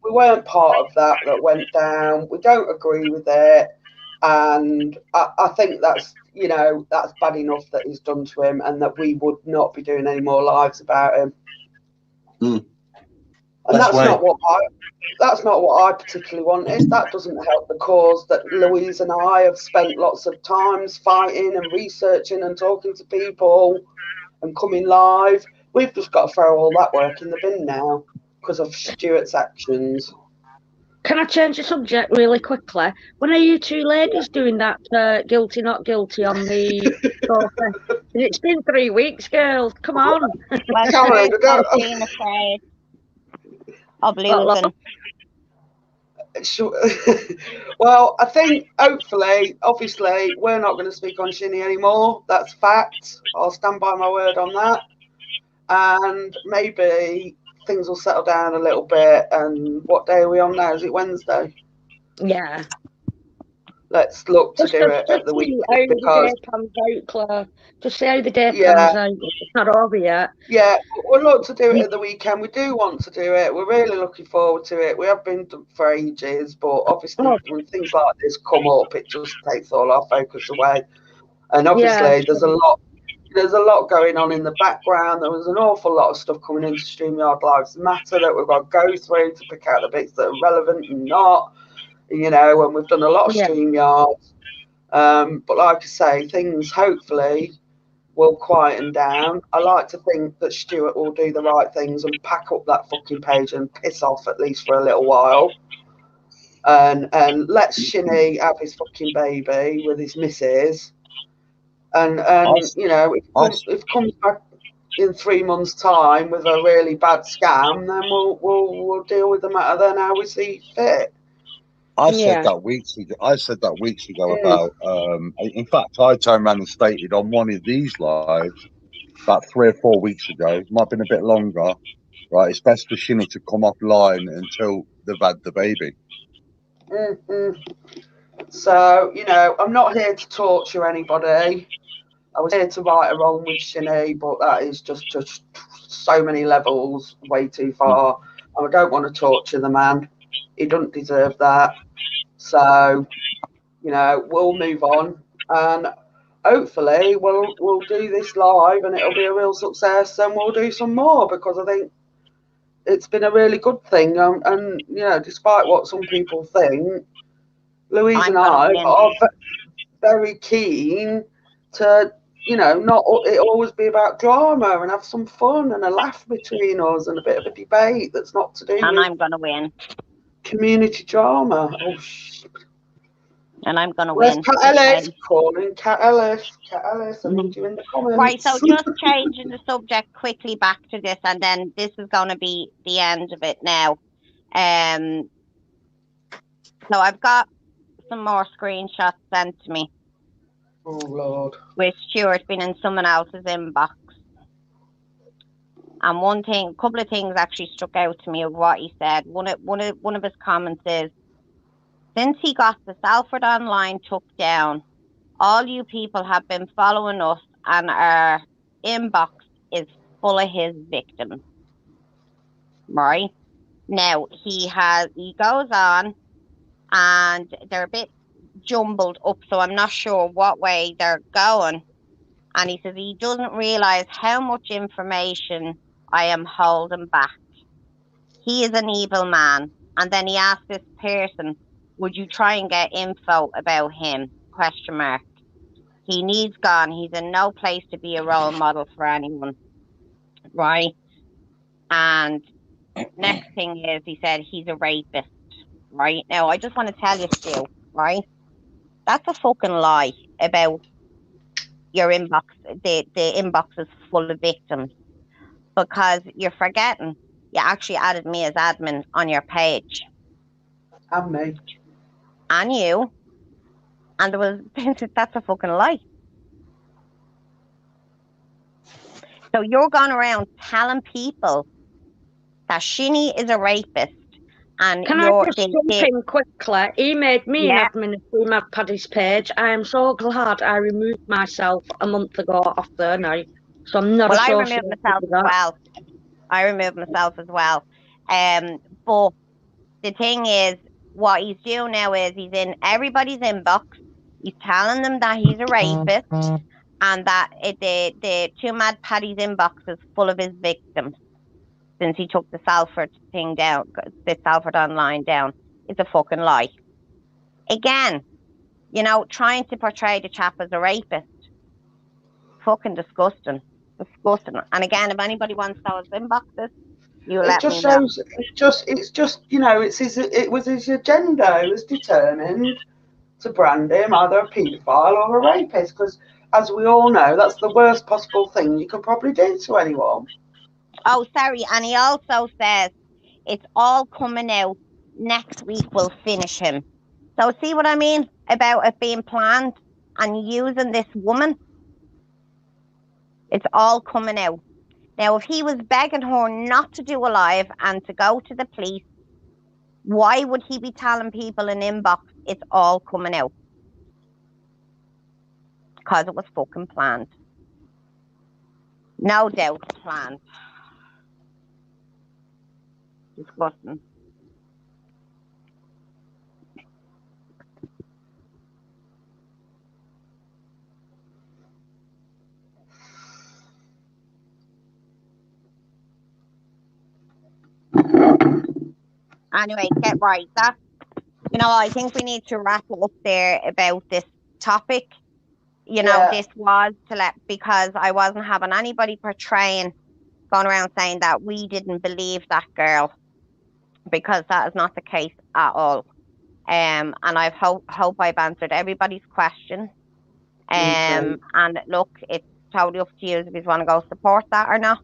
weren't part of that went down. We don't agree with it. And I think that's, you know, that's bad enough that he's done to him and that we would not be doing any more lives about him. Mm. And That's not what I particularly wanted. That doesn't help the cause that Louise and I have spent lots of times fighting and researching and talking to people and coming live. We've just got to throw all that work in the bin now because of Stuart's actions. Can I change the subject really quickly? When are you two ladies doing that guilty, not guilty on the sofa? It's been 3 weeks, girls. Come on. Well, Cameron, Francine afraid of losing. Well, I think hopefully, obviously, we're not going to speak on Shinny anymore. That's fact. I'll stand by my word on that. And maybe things will settle down a little bit. And what day are we on now? Is it Wednesday? Yeah. Let's look to do it at the weekend because just see how the day pans out. It's not over yet. Yeah, we'll look to do it at the weekend. We do want to do it. We're really looking forward to it. We have been for ages, but obviously when things like this come up, it just takes all our focus away. And obviously there's a lot going on in the background. There was an awful lot of stuff coming into StreamYard Lives Matter that we've got to go through to pick out the bits that are relevant and not. You know, and we've done a lot of StreamYards. But like I say, things hopefully will quieten down. I like to think that Stuart will do the right things and pack up that fucking page and piss off at least for a little while. And let Shinny have his fucking baby with his missus. And you know, if it comes back in 3 months' time with a really bad scam, then we'll deal with the matter then how we see fit. I said that weeks ago about in fact I turned around and stated on one of these lives about 3 or 4 weeks ago, might have been a bit longer, right? It's best for Shinny to come offline until they've had the baby. So, you know, I'm not here to torture anybody. I was here to right a wrong with Shinny, but that is just so many levels way too far. And I don't want to torture the man. He doesn't deserve that. So, you know, we'll move on and hopefully we'll do this live and it'll be a real success and we'll do some more because I think it's been a really good thing. And you know, despite what some people think, Louise and I are very keen to, you know, not it always be about drama and have some fun and a laugh between us and a bit of a debate that's not to do with I'm going to win. Community drama. Oh, and I'm going to win. win. Cat Ellis? Calling Cat Ellis. Cat Ellis, I need you in the comments. Right, so just changing the subject quickly back to this, and then this is going to be the end of it now. So I've got some more screenshots sent to me. Oh, Lord. With Stuart being in someone else's inbox. And a couple of things actually struck out to me of what he said. One of his comments is, Since he got the Salford Online took down, all you people have been following us, and our inbox is full of his victims. Right? Now, he goes on, and they're a bit jumbled up, so I'm not sure what way they're going. And he says he doesn't realise how much information I am holding back. He is an evil man. And then he asked this person, would you try and get info about him? Question mark. He needs gone. He's in no place to be a role model for anyone. Right? And next thing is, he said he's a rapist. Right? Now, I just want to tell you, Stu, right? That's a fucking lie about your inbox. The inbox is full of victims, because you're forgetting you actually added me as admin on your page. And me. And you. And there was, that's a fucking lie. So you're going around telling people that Shinny is a rapist. And Can I just jump in quickly? He made me an admin of Female Paddy's page. I am so glad I removed myself a month ago off there now. So I'm not associated with that. I removed myself as well. But the thing is, what he's doing now is he's in everybody's inbox. He's telling them that he's a rapist, and that the Two Mad Paddy's inbox is full of his victims. Since he took the Salford thing down, the Salford Online down, it's a fucking lie. Again, you know, trying to portray the chap as a rapist. Fucking disgusting. Disgusting. And again, if anybody wants those inboxes, you let me know. It's just, you know, it was his agenda. It was determined to brand him either a paedophile or a rapist, because, as we all know, that's the worst possible thing you can probably do to anyone. Oh, sorry. And he also says it's all coming out next week. We'll finish him. So see what I mean about it being planned and using this woman? It's all coming out. Now, if he was begging her not to do a live and to go to the police, why would he be telling people in inbox it's all coming out? Because it was fucking planned. No doubt planned. Disgusting. Anyway, get right. That, you know, I think we need to wrap up there about this topic. You know, this was to let, because I wasn't having anybody portraying, going around saying that we didn't believe that girl, because that is not the case at all. And I hope I've answered everybody's question. And look, it's totally up to you if you want to go support that or not.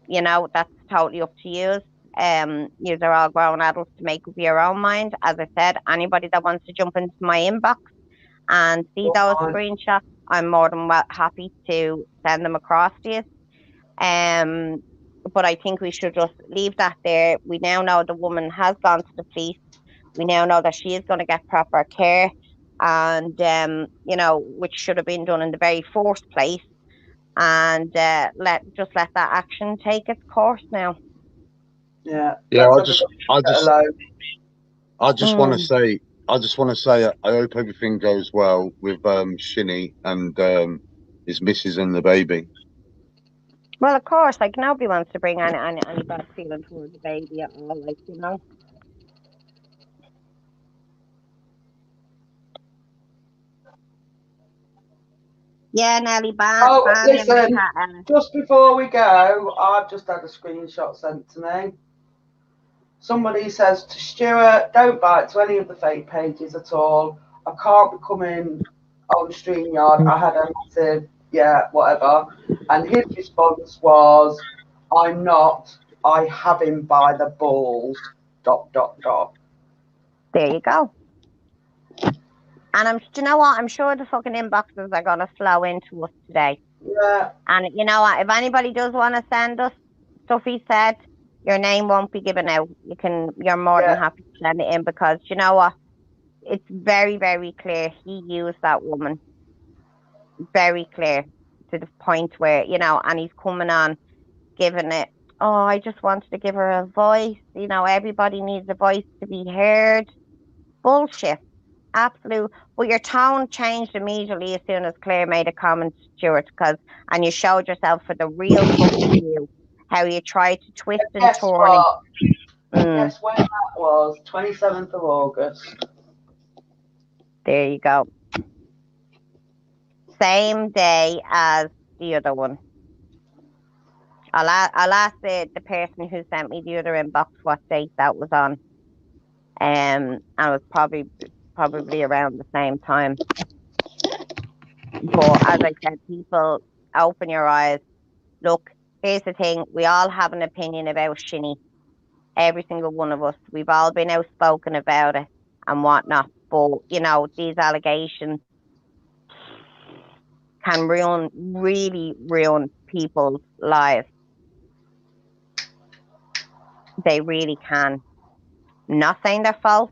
You know, that's totally up to you. You are all grown adults to make up your own mind. As I said, anybody that wants to jump into my inbox and see those screenshots, I'm more than happy to send them across to you. But I think we should just leave that there. We now know the woman has gone to the police. We now know that she is going to get proper care, and you know, which should have been done in the very first place. And let that action take its course now. Yeah. I just want to say, I hope everything goes well with Shinny and his missus and the baby. Well, of course, like nobody wants to bring any bad feeling towards the baby at all, like, you know. Yeah, Nelly, listen, just before we go, I've just had a screenshot sent to me. Somebody says to Stuart, don't bite to any of the fake pages at all. I can't be coming on StreamYard. I had a massive, whatever. And his response was, I'm not. I have him by the balls, ... There you go. And do you know what? I'm sure the fucking inboxes are going to flow into us today. Yeah. And you know what? If anybody does want to send us stuff he said, your name won't be given out. You're more than happy to send it in, because you know what? it's very, very clear he used that woman. Very clear to the point where, you know, and he's coming on giving it, oh, I just wanted to give her a voice. You know, everybody needs a voice to be heard. Bullshit. Absolute. But your tone changed immediately as soon as Claire made a comment, Stuart, and you showed yourself for the real fucking you. How you tried to twist and Guess turn what? it. Guess when that was? 27th of August. There you go. Same day as the other one. I'll ask the person who sent me the other inbox what date that was on. And it was probably around the same time. But as I said, people, open your eyes. Look, here's the thing. We all have an opinion about Shinny. Every single one of us. We've all been outspoken about it and whatnot. But, you know, these allegations can really ruin people's lives. They really can. I'm not saying they're false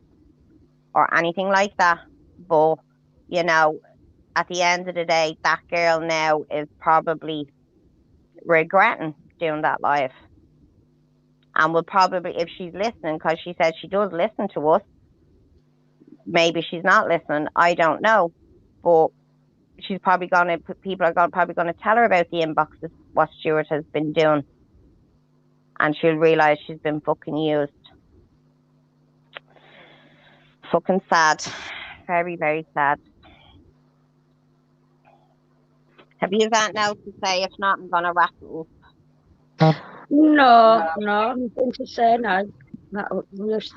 or anything like that. But, you know, at the end of the day, that girl now is probably regretting doing that live. And will probably, if she's listening, because she said she does listen to us, maybe she's not listening, I don't know. But she's probably people are probably going to tell her about the inboxes, what Stuart has been doing. And she'll realise she's been fucking used. Fucking sad. Very, very sad. Have you got now to say? If not, I'm going to wrap it up. No, nothing to say now.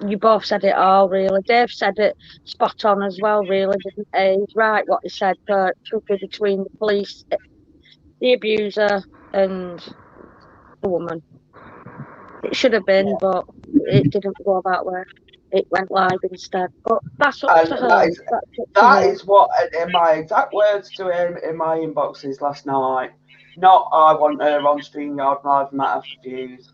You both said it all, really. Dave said it spot on as well, really, didn't he? He's right what he said, but should be between the police, the abuser, and the woman. It should have been, but it didn't go that way. It went live instead. But that's up to her. That is what, in my exact words to him in my inboxes last night. Not, I want her on StreamYard Live Matter for views.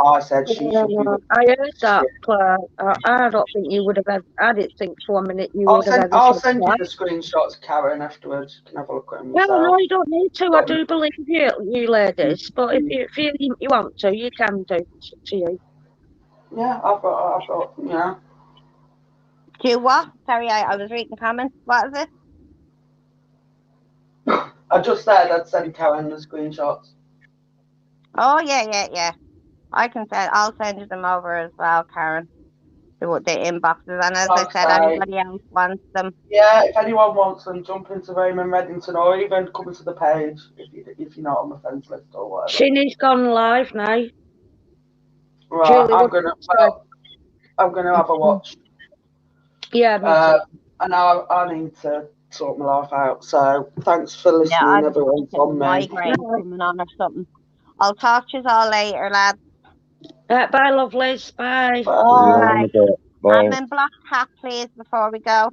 I said she should be. I heard that, Claire. I don't think you would have. I didn't think for 1 minute you would have. I'll send you the screenshots, Karen, afterwards. You can have a look at them yourself. No, you don't need to. I do believe you ladies. But if you want to, you can do. It's up to you. Yeah, I've got, yeah. Do you what? Sorry, I was reading comments. What is it? I just said I'd send Karen the screenshots. Oh, yeah. I'll send you them over as well, Karen. The inboxes. And as I said, anybody else wants them. Yeah, if anyone wants them, jump into Raymond Reddington or even come to the page if you're not on the friends list or whatever. Shinny's gone live now. Right, Julie, I'm gonna have a watch. Yeah, me too. And I need to sort my life out. So thanks for listening, everyone. From me. Migraine coming on or something. I'll talk to you all later, lads. Bye, lovelies. Bye. Bye. I'm in black hat, please, before we go.